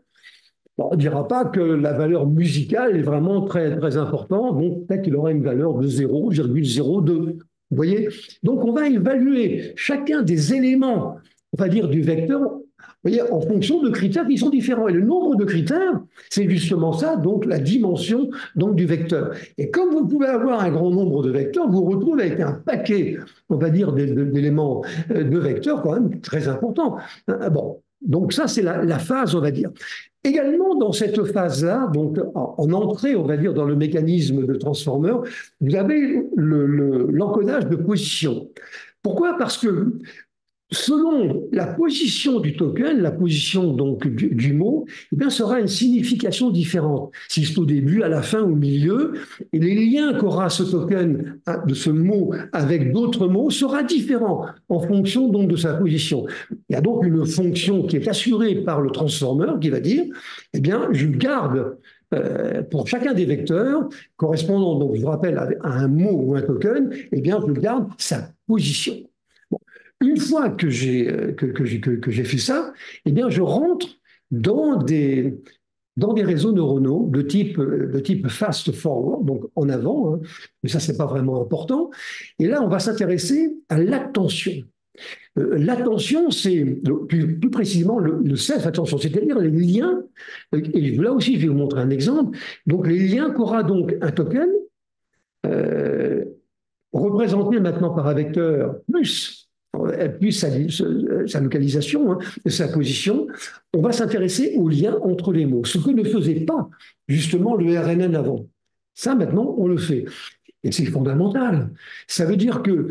Bon, on ne dira pas que la valeur musicale est vraiment très, très importante, donc peut-être qu'il aura une valeur de 0,02. Vous voyez? Donc on va évaluer chacun des éléments, on va dire, du vecteur, vous voyez, en fonction de critères qui sont différents. Et le nombre de critères, c'est justement ça, donc la dimension donc, du vecteur. Et comme vous pouvez avoir un grand nombre de vecteurs, vous vous retrouvez avec un paquet, on va dire, d'éléments de vecteurs quand même très importants. Bon, donc ça, c'est la phase, on va dire. Également, dans cette phase-là, donc en entrée, on va dire, dans le mécanisme de transformer, vous avez l'encodage de position. Pourquoi? Parce que selon la position du token, la position donc du mot, eh bien, sera une signification différente. Si c'est au début, à la fin, au milieu, et les liens qu'aura ce token de ce mot avec d'autres mots sera différent en fonction donc de sa position. Il y a donc une fonction qui est assurée par le transformer qui va dire, eh bien, je garde pour chacun des vecteurs correspondant, donc je vous rappelle, à un mot ou un token, eh bien, je garde sa position. Une fois que j'ai fait ça, eh bien, je rentre dans des réseaux neuronaux de type fast forward, donc en avant, hein, mais ça, c'est pas vraiment important. Et là, on va s'intéresser à l'attention. L'attention, c'est plus précisément le self-attention, c'est-à-dire les liens, et là aussi, je vais vous montrer un exemple, donc les liens qu'aura donc un token euh, représenté maintenant par un vecteur plus sa localisation, hein, sa position, on va s'intéresser au lien entre les mots, ce que ne faisait pas justement le RNN avant. Ça, maintenant, on le fait. Et c'est fondamental. Ça veut dire que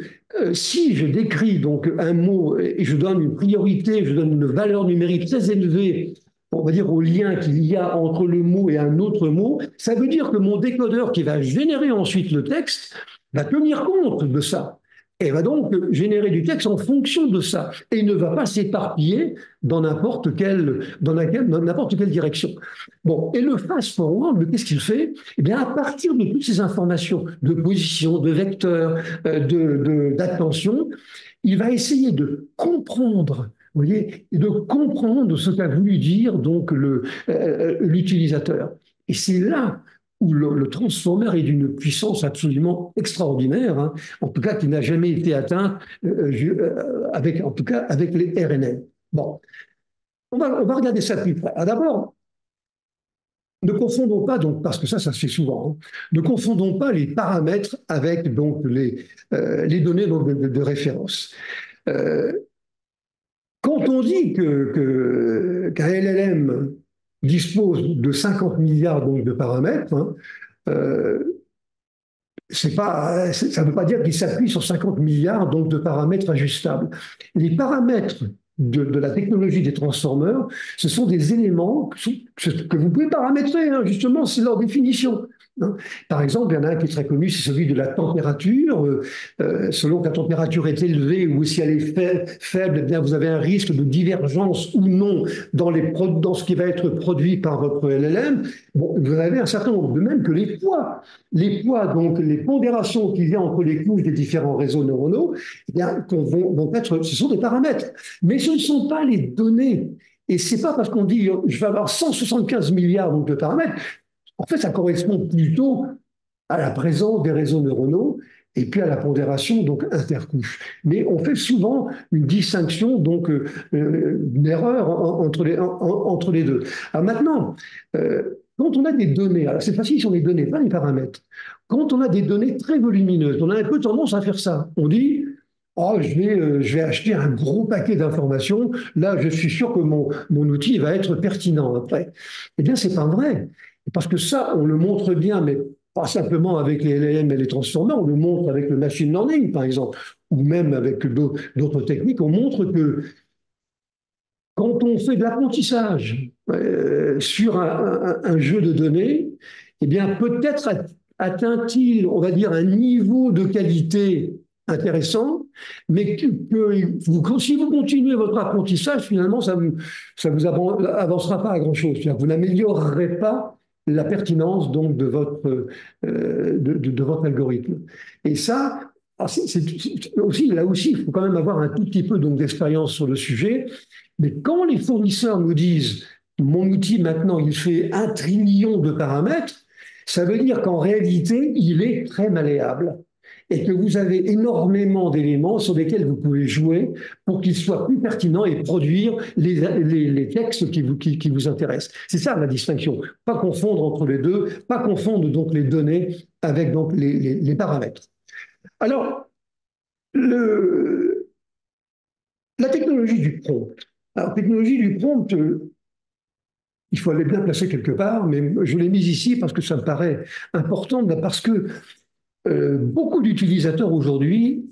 si je décris donc un mot et je donne une priorité, je donne une valeur numérique très élevée, on va dire au lien qu'il y a entre le mot et un autre mot, ça veut dire que mon décodeur qui va générer ensuite le texte va tenir compte de ça et va donc générer du texte en fonction de ça et ne va pas s'éparpiller dans n'importe quelle direction. Bon, et le fast-forward, qu'est-ce qu'il fait? Eh bien, à partir de toutes ces informations de position, de vecteur, d'attention, il va essayer de comprendre, vous voyez, de comprendre ce qu'a voulu dire donc l'utilisateur. Et c'est là où le transformer est d'une puissance absolument extraordinaire, hein, en tout cas qui n'a jamais été atteinte avec, en tout cas avec les RNN. Bon, on va regarder ça de plus près. D'abord, ne confondons pas, donc, parce que ça se fait souvent, hein, ne confondons pas les paramètres avec donc, les données donc, de référence. Euh, Quand on dit qu'un LLM dispose de 50 milliards donc, de paramètres, hein, euh, ça ne veut pas dire qu'il s'appuie sur 50 milliards donc, de paramètres ajustables. Les paramètres de la technologie des transformeurs, ce sont des éléments que vous pouvez paramétrer, hein, justement, c'est leur définition. Hein. Par exemple, il y en a un qui est très connu, c'est celui de la température. Selon que la température est élevée ou si elle est faible, eh bien, vous avez un risque de divergence ou non dans ce qui va être produit par votre LLM. Bon, vous avez un certain nombre, de même que les poids. Les poids, donc les pondérations qu'il y a entre les couches des différents réseaux neuronaux, eh bien, ce sont des paramètres. Mais ce ne sont pas les données. Et ce n'est pas parce qu'on dit je vais avoir 175 milliards donc, de paramètres. En fait, ça correspond plutôt à la présence des réseaux neuronaux et puis à la pondération donc intercouche. Mais on fait souvent une distinction, donc une erreur entre les deux. Alors maintenant, quand on a des données, alors cette fois-ci, ce sont des données, pas des paramètres. Quand on a des données très volumineuses, on a un peu tendance à faire ça. On dit, oh, je vais acheter un gros paquet d'informations. Là, je suis sûr que mon outil va être pertinent après. Eh bien, c'est pas vrai. Parce que ça, on le montre bien, mais pas simplement avec les LLM et les transformers, on le montre avec le machine learning, par exemple, ou même avec d'autres techniques. On montre que quand on fait de l'apprentissage sur un jeu de données, eh bien, peut-être atteint-il, on va dire, un niveau de qualité intéressant, mais si vous continuez votre apprentissage, finalement, ça vous avancera pas à grand-chose. Vous n'améliorerez pas la pertinence donc de votre algorithme. Et ça, aussi, là aussi, il faut quand même avoir un tout petit peu donc d'expérience sur le sujet. Mais quand les fournisseurs nous disent mon outil maintenant il fait 1 trillion de paramètres, ça veut dire qu'en réalité il est très malléable et que vous avez énormément d'éléments sur lesquels vous pouvez jouer pour qu'ils soient plus pertinents et produire les textes qui vous intéressent. C'est ça la distinction. Pas confondre entre les deux, pas confondre donc les données avec donc les paramètres. Alors, la technologie du prompt. Alors, technologie du prompt, il faut aller bien placer quelque part, mais je l'ai mise ici parce que ça me paraît important, parce que beaucoup d'utilisateurs aujourd'hui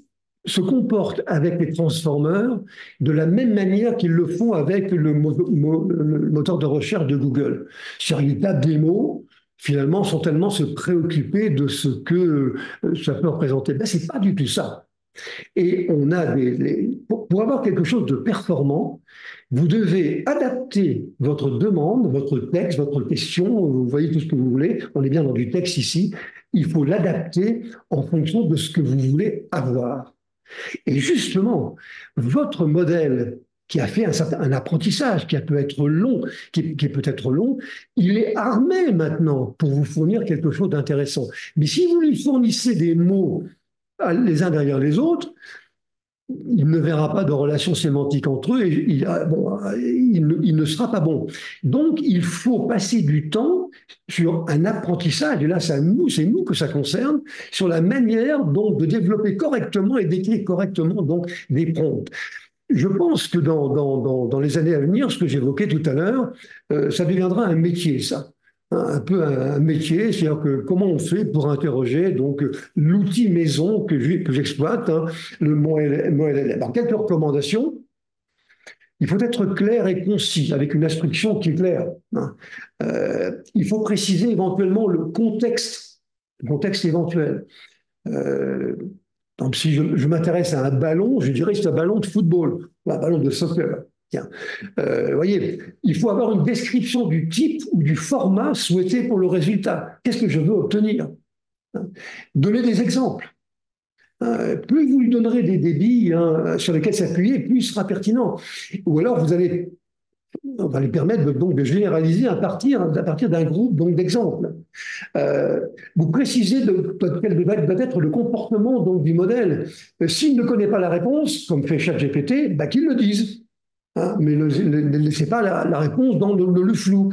se comportent avec les transformers de la même manière qu'ils le font avec le moteur de recherche de Google. C'est-à-dire qu'ils tapent des mots, finalement, sans tellement se préoccuper de ce que ça peut représenter. Ben, c'est pas du tout ça. Et on a pour avoir quelque chose de performant, vous devez adapter votre demande, votre texte, votre question, vous voyez tout ce que vous voulez, on est bien dans du texte ici, il faut l'adapter en fonction de ce que vous voulez avoir. Et justement, votre modèle qui a fait un apprentissage qui peut être long, qui peut être long, il est armé maintenant pour vous fournir quelque chose d'intéressant. Mais si vous lui fournissez des mots les uns derrière les autres, il ne verra pas de relation sémantique entre eux et il ne sera pas bon. Donc, il faut passer du temps sur un apprentissage, et là, c'est nous que ça concerne, sur la manière donc de développer correctement et d'écrire correctement donc des prompts. Je pense que dans les années à venir, ce que j'évoquais tout à l'heure, ça deviendra un métier, ça. Un peu un métier, c'est-à-dire que comment on fait pour interroger donc l'outil maison que j'exploite, hein, le MoLLM. Alors, quelques recommandations. Il faut être clair et concis, avec une instruction qui est claire, hein. Il faut préciser éventuellement le contexte éventuel. Euh, donc, si je m'intéresse à un ballon, je dirais que c'est un ballon de football, un ballon de soccer. Tiens. Vous voyez, il faut avoir une description du type ou du format souhaité pour le résultat. Qu'est-ce que je veux obtenir? Donner des exemples. Plus vous lui donnerez des débits, hein, sur lesquels s'appuyer, plus il sera pertinent. Ou alors on va lui permettre donc de généraliser à partir d'un groupe donc d'exemples. Vous précisez quel doit être le comportement donc, du modèle. S'il ne connaît pas la réponse, comme fait ChatGPT, bah, qu'il le dise. Hein, mais ne laissez pas la réponse dans le flou.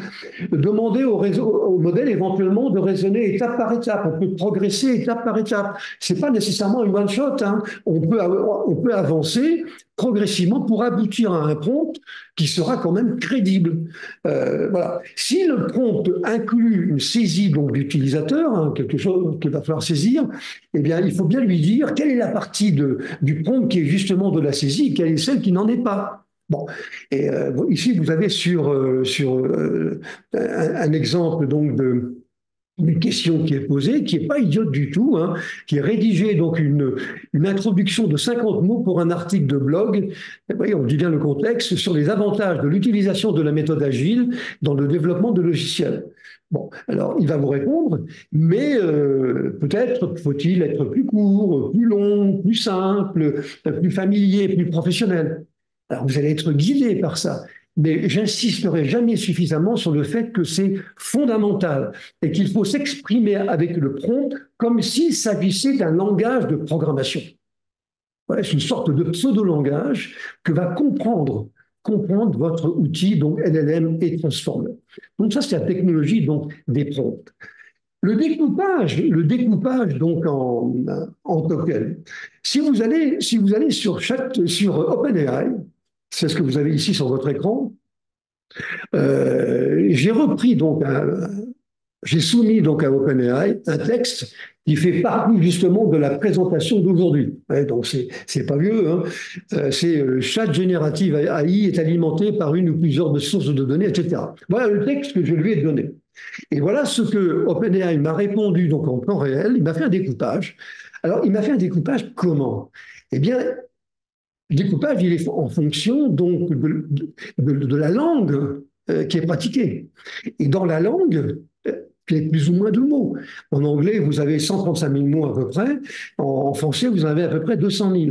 Demandez au modèle éventuellement de raisonner étape par étape. On peut progresser étape par étape. C'est pas nécessairement une one shot, hein. On peut avancer progressivement pour aboutir à un prompt qui sera quand même crédible. Voilà. Si le prompt inclut une saisie donc d'utilisateur, hein, quelque chose qu'il va falloir saisir, eh bien, il faut bien lui dire quelle est la partie du prompt qui est justement de la saisie, quelle est celle qui n'en est pas. Bon, et ici vous avez un exemple donc d'une question qui est posée, qui n'est pas idiote du tout, hein, qui est rédigée donc une introduction de 50 mots pour un article de blog. Et voyez, on dit bien le contexte sur les avantages de l'utilisation de la méthode agile dans le développement de logiciels. Bon, alors il va vous répondre, mais peut-être faut-il être plus court, plus long, plus simple, plus familier, plus professionnel. Alors vous allez être guidé par ça, mais j'insisterai jamais suffisamment sur le fait que c'est fondamental et qu'il faut s'exprimer avec le prompt comme s'il s'agissait d'un langage de programmation. Voilà, c'est une sorte de pseudo-langage que va comprendre votre outil, donc LLM et Transformer. Donc ça, c'est la technologie donc, des prompts. Le découpage donc en tokens. Si vous allez sur OpenAI, c'est ce que vous avez ici sur votre écran. J'ai soumis donc à OpenAI un texte qui fait partie justement de la présentation d'aujourd'hui. Ouais, donc c'est pas vieux, hein. Chat générative AI est alimenté par une ou plusieurs sources de données, etc. Voilà le texte que je lui ai donné. Et voilà ce que OpenAI m'a répondu donc en temps réel. Il m'a fait un découpage. Alors, il m'a fait un découpage comment? Eh bien, le découpage, il est en fonction donc de la langue qui est pratiquée. Et dans la langue, il y a plus ou moins de mots. En anglais, vous avez 135 000 mots à peu près. En français, vous en avez à peu près 200 000.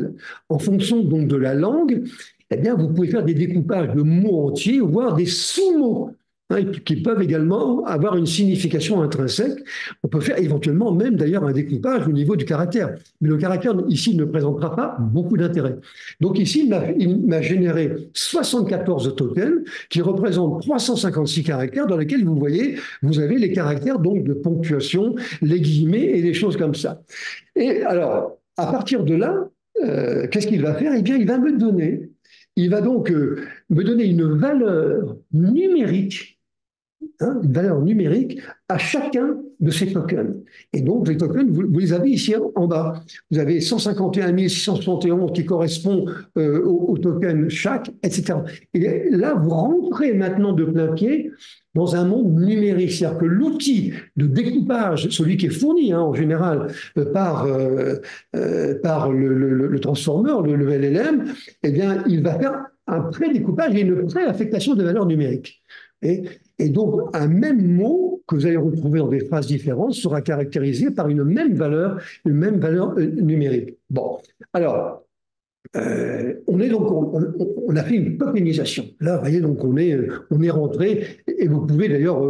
En fonction donc de la langue, eh bien, vous pouvez faire des découpages de mots entiers, voire des sous-mots, hein, qui peuvent également avoir une signification intrinsèque. On peut faire éventuellement même d'ailleurs un découpage au niveau du caractère. Mais le caractère ici ne présentera pas beaucoup d'intérêt. Donc ici, il m'a généré 74 tokens qui représentent 356 caractères dans lesquels vous voyez, vous avez les caractères donc de ponctuation, les guillemets et des choses comme ça. Et alors, à partir de là, qu'est-ce qu'il va faire? Eh bien, il va donc me donner une valeur numérique, hein, une valeur numérique à chacun de ces tokens. Et donc, les tokens, vous les avez ici en bas. Vous avez 151 671 qui correspond au token chaque, etc. Et là, vous rentrez maintenant de plein pied dans un monde numérique. C'est-à-dire que l'outil de découpage, celui qui est fourni en général par le transformer, le LLM, eh bien, il va faire un pré-découpage et une pré-affectation de valeurs numériques. Et donc, un même mot que vous allez retrouver dans des phrases différentes sera caractérisé par une même valeur numérique. Bon, alors, On a fait une tokenisation. Là, vous voyez, donc on est rentré, et vous pouvez d'ailleurs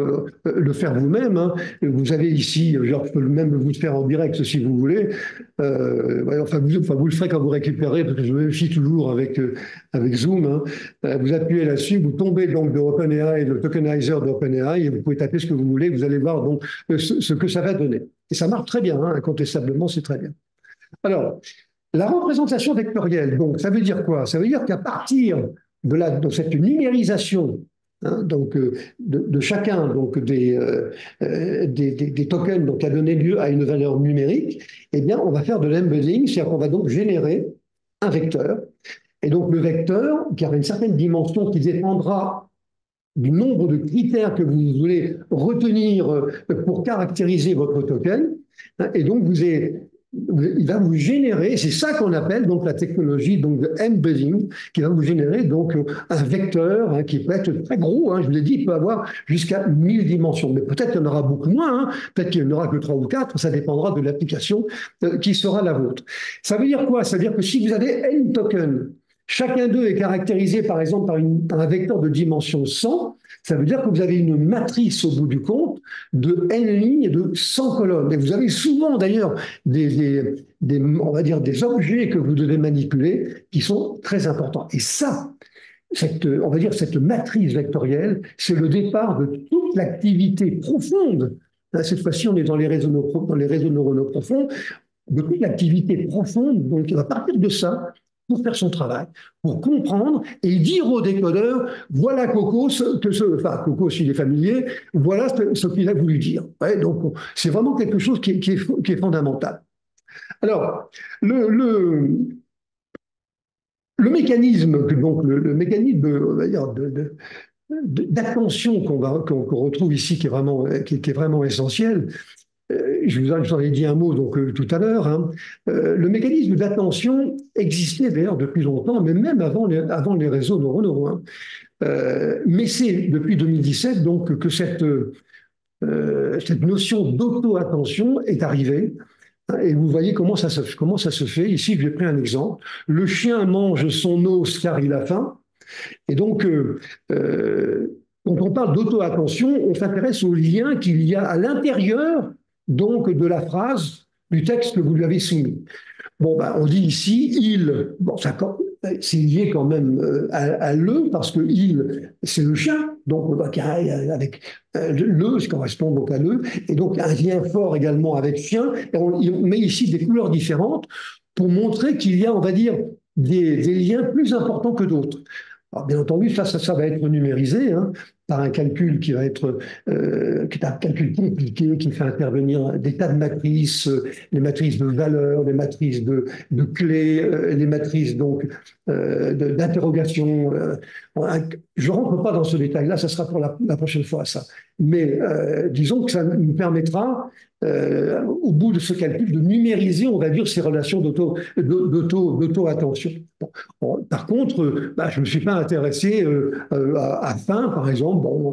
le faire vous-même, hein. Vous avez ici, genre, je peux même vous le faire en direct si vous voulez. Ouais, enfin, vous le ferez quand vous récupérez, parce que je vérifie toujours avec Zoom, hein. Vous appuyez là-dessus, vous tombez donc de OpenAI, le tokenizer d'OpenAI, et vous pouvez taper ce que vous voulez. Vous allez voir donc ce que ça va donner. Et ça marche très bien, hein, incontestablement, c'est très bien. Alors, la représentation vectorielle, donc, ça veut dire quoi? Ça veut dire qu'à partir de cette numérisation, hein, donc, de chacun donc, des tokens donc, qui a donné lieu à une valeur numérique, eh bien, on va faire de l'embedding, c'est-à-dire qu'on va donc générer un vecteur. Et donc, le vecteur, qui a une certaine dimension qui dépendra du nombre de critères que vous voulez retenir pour caractériser votre token, hein, et donc, il va vous générer, c'est ça qu'on appelle donc la technologie donc de embedding, qui va vous générer donc un vecteur, hein, qui peut être très gros, hein, je vous l'ai dit, il peut avoir jusqu'à 1000 dimensions, mais peut-être qu'il y en aura beaucoup moins, hein, peut-être qu'il n'y en aura que 3 ou 4, ça dépendra de l'application qui sera la vôtre. Ça veut dire quoi? Ça veut dire que si vous avez n tokens, chacun d'eux est caractérisé par exemple par un vecteur de dimension 100, ça veut dire que vous avez une matrice au bout du compte de n lignes et de 100 colonnes. Et vous avez souvent d'ailleurs on va dire des objets que vous devez manipuler qui sont très importants. Et ça, on va dire cette matrice vectorielle, c'est le départ de toute l'activité profonde. Cette fois-ci, on est dans les réseaux neuronaux profonds, de toute l'activité profonde. Donc, il va partir de ça pour faire son travail, pour comprendre et dire au décodeur, voilà Coco, enfin Coco s'il est familier, voilà ce qu'il a voulu dire. Ouais, donc c'est vraiment quelque chose qui est fondamental. Alors, le mécanisme, donc le mécanisme, on va dire, d'attention qu'on retrouve ici, qui est vraiment essentiel, je vous en ai dit un mot donc, tout à l'heure, hein. Le mécanisme d'attention existait d'ailleurs depuis longtemps, mais même avant les réseaux neuronaux, hein. Mais c'est depuis 2017 donc, que cette notion d'auto-attention est arrivée. Et vous voyez comment ça se fait. Ici, j'ai pris un exemple. Le chien mange son os car il a faim. Et donc, quand on parle d'auto-attention, on s'intéresse au lien qu'il y a à l'intérieur donc de la phrase du texte que vous lui avez soumis. Bon, ben, on dit ici il. Bon, c'est lié quand même à le, parce que il, c'est le chien. Donc, avec le, ça correspond donc à le. Et donc, un lien fort également avec chien. Et on met ici des couleurs différentes pour montrer qu'il y a, on va dire, des liens plus importants que d'autres. Alors, bien entendu, ça va être numérisé, hein, par un calcul qui est un calcul compliqué, qui fait intervenir des tas de matrices, les matrices de valeurs, les matrices de clés, les matrices donc d'interrogation. Je ne rentre pas dans ce détail-là, ça sera pour la prochaine fois, ça. Mais disons que ça nous permettra, au bout de ce calcul, de numériser, on va dire, ces relations d'auto-attention. Bon, par contre, je ne me suis pas intéressé à faim, par exemple. Bon,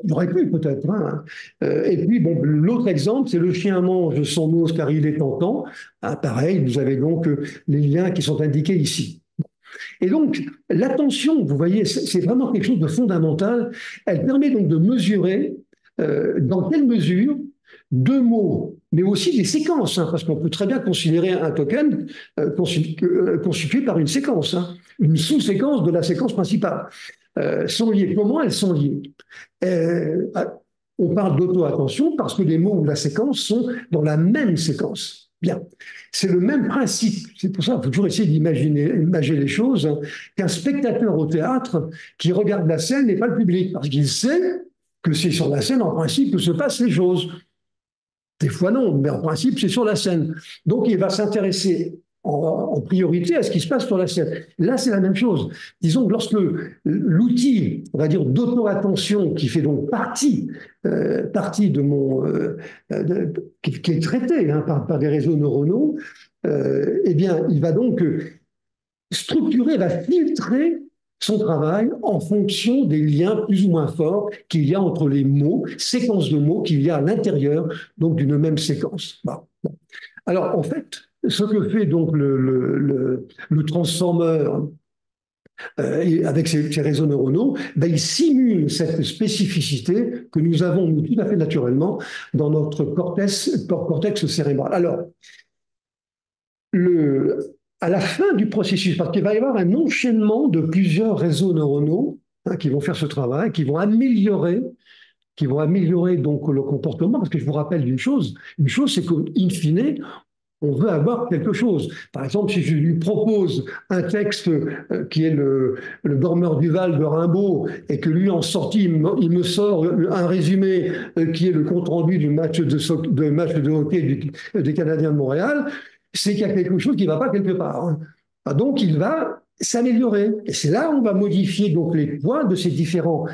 j'aurais pu peut-être, hein. Et puis, bon, l'autre exemple, c'est le chien mange son os car il est tentant. Ah, pareil, vous avez donc les liens qui sont indiqués ici. Et donc, l'attention, vous voyez, c'est vraiment quelque chose de fondamental. Elle permet donc de mesurer dans quelle mesure deux mots, mais aussi des séquences, hein, parce qu'on peut très bien considérer un token constitué par une séquence, hein, une sous-séquence de la séquence principale. Sont liées. Comment elles sont liées? On parle d'auto-attention parce que les mots ou la séquence sont dans la même séquence. Bien, c'est le même principe. C'est pour ça qu'il faut toujours essayer d'imaginer les choses, hein, qu'un spectateur au théâtre qui regarde la scène n'est pas le public, parce qu'il sait que c'est sur la scène, en principe, que se passent les choses. Des fois non, mais en principe, c'est sur la scène. Donc, il va s'intéresser en priorité à ce qui se passe sur la scène. Là, c'est la même chose. Disons que lorsque l'outil, on va dire, d'auto-attention, qui fait donc partie de qui est traité, hein, par des réseaux neuronaux, eh bien, il va donc structurer, va filtrer son travail en fonction des liens plus ou moins forts qu'il y a entre les mots, séquences de mots qu'il y a à l'intérieur donc d'une même séquence. Bon. Alors, en fait, ce que fait donc le transformer avec ces réseaux neuronaux, ben, il simule cette spécificité que nous avons, nous, tout à fait naturellement, dans notre cortex cérébral. Alors, à la fin du processus, parce qu'il va y avoir un enchaînement de plusieurs réseaux neuronaux qui vont faire ce travail, qui vont améliorer donc le comportement, parce que je vous rappelle une chose c'est qu'in fine, on veut avoir quelque chose. Par exemple, si je lui propose un texte qui est le dormeur du Val de Rimbaud et que lui, en sortie, il me sort un résumé qui est le compte-rendu du match de hockey des Canadiens de Montréal, c'est qu'il y a quelque chose qui ne va pas quelque part. Hein. Donc, il va s'améliorer. Et c'est là où on va modifier donc les points de ces différents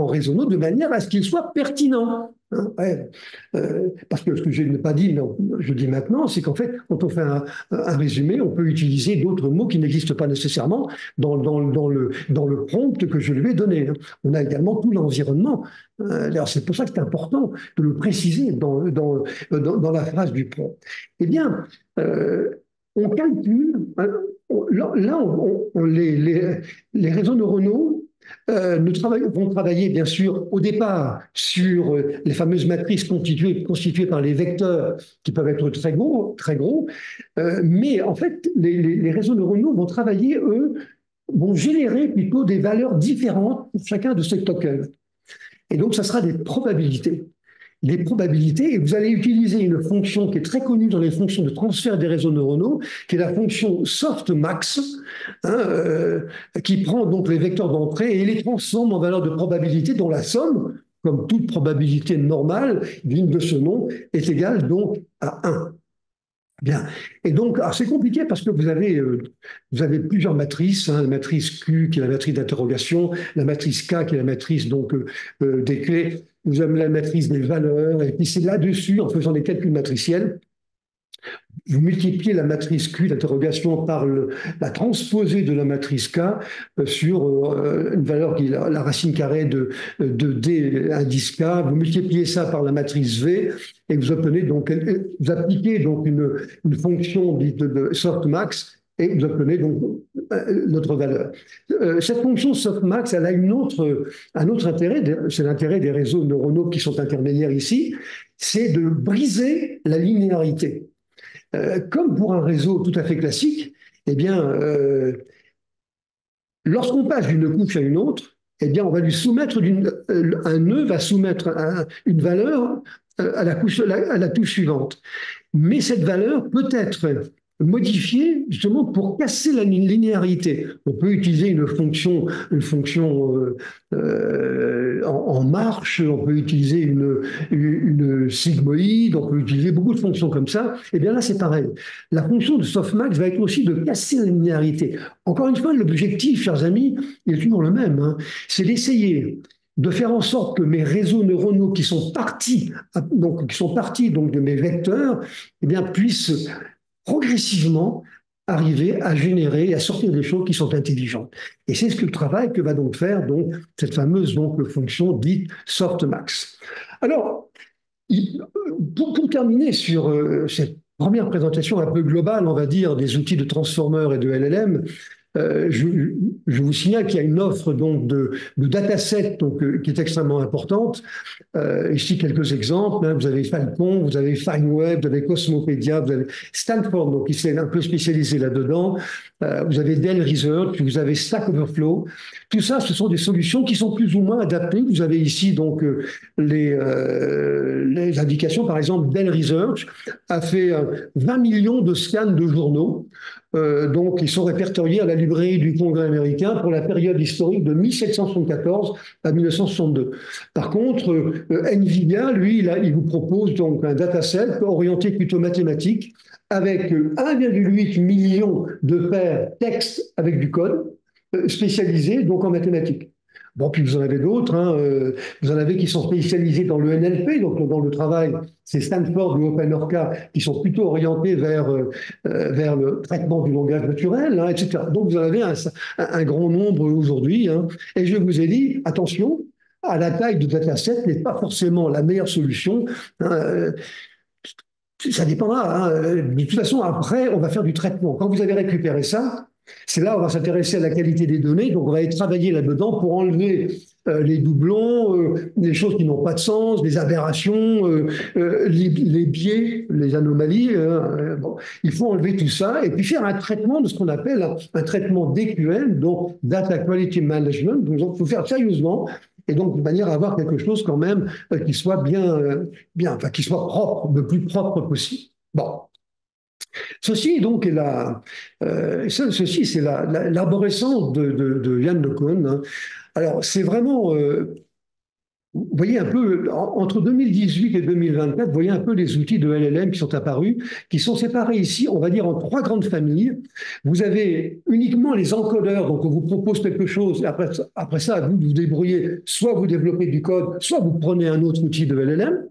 réseaux de manière à ce qu'ils soient pertinents. Hein, ouais. Parce que ce que je n'ai pas dit, mais je dis maintenant, c'est qu'en fait, quand on fait un résumé, on peut utiliser d'autres mots qui n'existent pas nécessairement dans le prompt que je lui ai donné. Hein. On a également tout l'environnement. D'ailleurs, c'est pour ça que c'est important de le préciser dans la phrase du prompt. Eh bien, on calcule, là, les réseaux neuronaux vont travailler bien sûr au départ sur les fameuses matrices constituées par les vecteurs qui peuvent être très gros, mais en fait les réseaux neuronaux vont travailler, eux, vont générer plutôt des valeurs différentes pour chacun de ces tokens. Et donc ça sera des probabilités. Les probabilités, et vous allez utiliser une fonction qui est très connue dans les fonctions de transfert des réseaux neuronaux, qui est la fonction softmax, qui prend donc les vecteurs d'entrée et les transforme en valeurs de probabilité dont la somme, comme toute probabilité normale digne de ce nom, est égale donc à 1. Bien. Et donc, c'est compliqué parce que vous avez plusieurs matrices, hein, la matrice Q qui est la matrice d'interrogation, la matrice K qui est la matrice donc des clés, vous avez la matrice des valeurs, et puis c'est là-dessus, en faisant des calculs matriciels, vous multipliez la matrice Q d'interrogation par la transposée de la matrice K sur une valeur qui est la racine carrée de D indice K. Vous multipliez ça par la matrice V et vous obtenez donc, vous appliquez donc une fonction dite de softmax et vous obtenez donc notre valeur. Cette fonction softmax, elle a un autre intérêt, c'est l'intérêt des réseaux neuronaux qui sont intermédiaires ici, c'est de briser la linéarité. Comme pour un réseau tout à fait classique, eh bien, lorsqu'on passe d'une couche à une autre, eh bien, on va lui soumettre un nœud va soumettre une valeur à la touche suivante. Mais cette valeur peut être modifiée justement pour casser la linéarité. On peut utiliser une fonction en marche, on peut utiliser une sigmoïde, on peut utiliser beaucoup de fonctions comme ça. Et bien là, c'est pareil. La fonction de softmax va être aussi de casser la linéarité. Encore une fois, l'objectif, chers amis, il est toujours le même. Hein. C'est d'essayer de faire en sorte que mes réseaux neuronaux qui sont partis donc de mes vecteurs, eh bien, puissent progressivement arriver à générer et à sortir des choses qui sont intelligentes. Et c'est ce que le travail que va donc faire donc, cette fameuse donc, fonction dite softmax. Alors, pour terminer sur cette première présentation un peu globale, on va dire, des outils de transformer et de LLM, je vous signale qu'il y a une offre donc de datasets qui est extrêmement importante. Ici, quelques exemples. Hein. Vous avez Falcon, vous avez FineWeb, vous avez Cosmopedia, vous avez Stanford, donc qui s'est un peu spécialisé là-dedans. Vous avez Dell Research, vous avez Stack Overflow. Tout ça, ce sont des solutions qui sont plus ou moins adaptées. Vous avez ici donc les indications. Par exemple, Dell Research a fait 20 millions de scans de journaux. Donc, ils sont répertoriés à la librairie du Congrès américain pour la période historique de 1774 à 1962. Par contre, NVIDIA, lui, il vous propose donc un dataset orienté plutôt mathématique avec 1,8 million de paires texte avec du code spécialisé donc en mathématiques. Bon, puis vous en avez d'autres, hein, vous en avez qui sont spécialisés dans le NLP, donc dans le travail, c'est Stanford ou OpenOrca, qui sont plutôt orientés vers le traitement du langage naturel, hein, etc. Donc vous en avez un grand nombre aujourd'hui, hein, et je vous ai dit, attention, à la taille de dataset n'est pas forcément la meilleure solution. Hein, ça dépendra, hein. De toute façon, après, on va faire du traitement. Quand vous avez récupéré ça, c'est là où on va s'intéresser à la qualité des données. Donc, on va travailler là-dedans pour enlever les doublons, les choses qui n'ont pas de sens, les aberrations, les biais, les anomalies. Bon, il faut enlever tout ça et puis faire un traitement de ce qu'on appelle un traitement DQM, donc Data Quality Management. Donc, il faut faire sérieusement et donc de manière à avoir quelque chose quand même qui soit bien, enfin, qui soit propre, le plus propre possible. Bon. Ceci donc est ceci c'est l'arborescence de Yann LeCun, hein. Alors c'est vraiment, vous voyez un peu, entre 2018 et 2024, vous voyez un peu les outils de LLM qui sont apparus, qui sont séparés ici, on va dire, en trois grandes familles. Vous avez uniquement les encodeurs, donc on vous propose quelque chose, et après ça, vous vous débrouillez, soit vous développez du code, soit vous prenez un autre outil de LLM.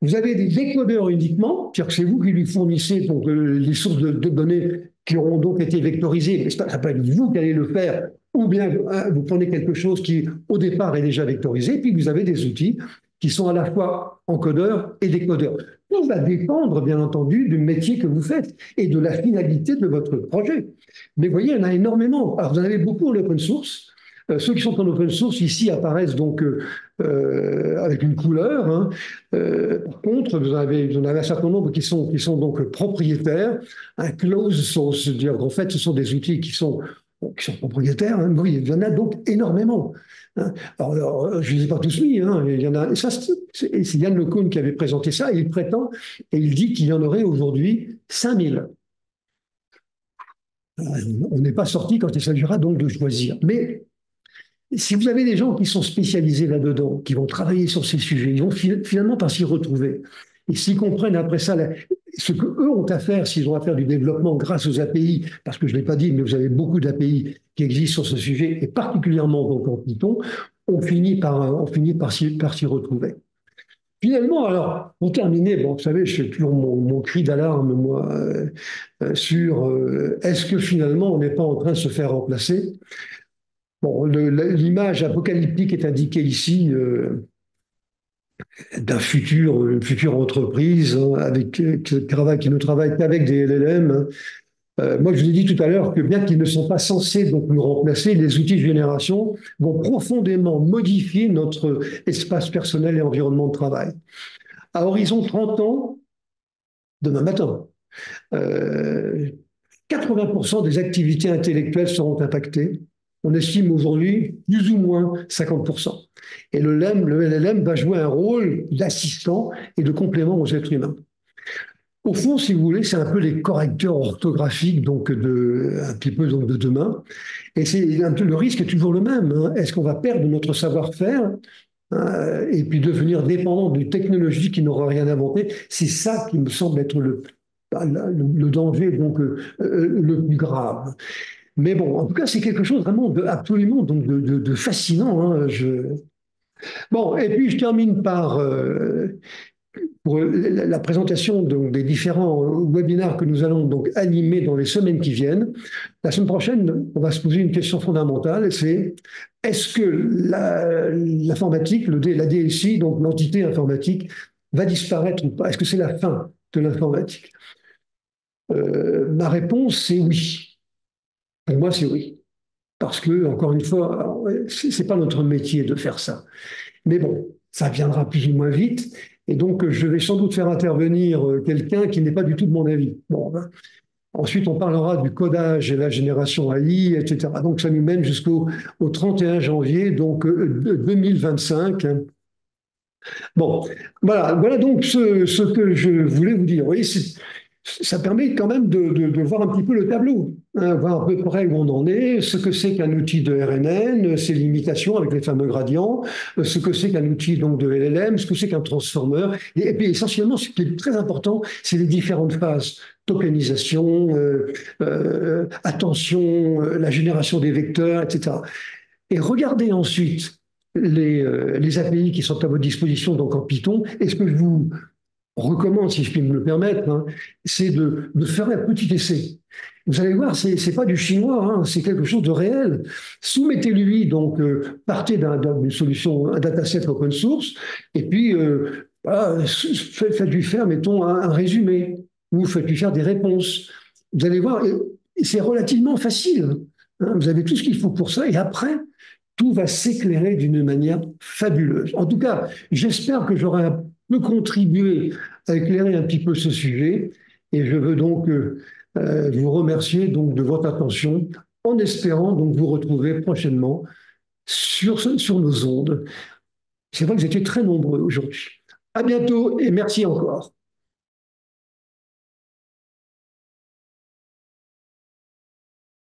Vous avez des décodeurs uniquement, c'est-à-dire que c'est vous qui lui fournissez donc, les sources de données qui auront donc été vectorisées, mais ça peut être vous qui allez le faire, ou bien vous prenez quelque chose qui, au départ, est déjà vectorisé, puis vous avez des outils qui sont à la fois encodeurs et décodeurs. Tout va dépendre, bien entendu, du métier que vous faites et de la finalité de votre projet. Mais vous voyez, il y en a énormément. Alors, vous en avez beaucoup en open source. Ceux qui sont en open source ici apparaissent donc avec une couleur, hein. Par contre, vous en avez un certain nombre qui sont donc propriétaires. Un closed source, c'est-à-dire qu'en fait, ce sont des outils qui sont propriétaires, hein. Oui, il y en a donc énormément, hein. Alors, je ne les ai pas tous mis, hein. Il y en a, et ça, c'est Yann LeCun qui avait présenté ça, et il prétend, et il dit qu'il y en aurait aujourd'hui 5000. On n'est pas sorti quand il s'agira donc de choisir. Mais si vous avez des gens qui sont spécialisés là-dedans, qui vont travailler sur ces sujets, ils vont finalement par s'y retrouver. Et s'ils comprennent après ça ce qu'eux ont à faire, s'ils ont à faire du développement grâce aux API, parce que je ne l'ai pas dit, mais vous avez beaucoup d'API qui existent sur ce sujet, et particulièrement donc en Python, on finit par s'y retrouver. Finalement, alors, pour terminer, bon, vous savez, je fais toujours mon cri d'alarme, moi, sur est-ce que finalement on n'est pas en train de se faire remplacer? Bon, l'image apocalyptique est indiquée ici une future entreprise, hein, qui ne travaille qu'avec des LLM, hein. Moi, je vous ai dit tout à l'heure que bien qu'ils ne sont pas censés donc nous remplacer, les outils de génération vont profondément modifier notre espace personnel et environnement de travail. À horizon 30 ans, demain matin, 80% des activités intellectuelles seront impactées. On estime aujourd'hui plus ou moins 50%. Et le LLM va jouer un rôle d'assistant et de complément aux êtres humains. Au fond, si vous voulez, c'est un peu les correcteurs orthographiques donc un petit peu donc de demain. Et le risque est toujours le même, hein. Est-ce qu'on va perdre notre savoir-faire, hein, et puis devenir dépendant d'une technologie qui n'aura rien inventé? C'est ça qui me semble être le danger donc le plus grave. Mais bon, en tout cas, c'est quelque chose vraiment absolument donc de fascinant, hein. Bon, et puis je termine par pour la présentation donc, des différents webinaires que nous allons donc animer dans les semaines qui viennent. La semaine prochaine, on va se poser une question fondamentale, c'est est-ce que l'informatique, la DSI, donc l'entité informatique, va disparaître ou pas? Est-ce que c'est la fin de l'informatique? Ma réponse, c'est oui. Pour moi, c'est oui. Parce que, encore une fois, c'est pas notre métier de faire ça. Mais bon, ça viendra plus ou moins vite. Et donc, je vais sans doute faire intervenir quelqu'un qui n'est pas du tout de mon avis. Bon, ben, ensuite, on parlera du codage et la génération AI, etc. Donc, ça nous mène jusqu'au 31 janvier donc, 2025. Bon, voilà donc ce que je voulais vous dire. Vous voyez, ça permet quand même de voir un petit peu le tableau, hein, voir à peu près où on en est, ce que c'est qu'un outil de RNN, ses limitations avec les fameux gradients, ce que c'est qu'un outil donc de LLM, ce que c'est qu'un transformer, et puis essentiellement, ce qui est très important, c'est les différentes phases. Tokenisation, attention, la génération des vecteurs, etc. Et regardez ensuite les API qui sont à votre disposition donc en Python. Et ce que je vous recommande, si je puis me le permettre, hein, c'est de faire un petit essai. Vous allez voir, c'est pas du chinois, hein, c'est quelque chose de réel. Soumettez-lui, donc, partez d'une solution, un dataset open source, et puis Voilà, faites-lui faire, mettons, un résumé ou faites-lui faire des réponses. Vous allez voir, c'est relativement facile. Hein, vous avez tout ce qu'il faut pour ça. Et après, tout va s'éclairer d'une manière fabuleuse. En tout cas, j'espère que j'aurai un peu contribué à éclairer un petit peu ce sujet. Et je veux donc vous remercier donc de votre attention en espérant donc vous retrouver prochainement sur nos ondes. C'est vrai que vous étiez très nombreux aujourd'hui. À bientôt et merci encore.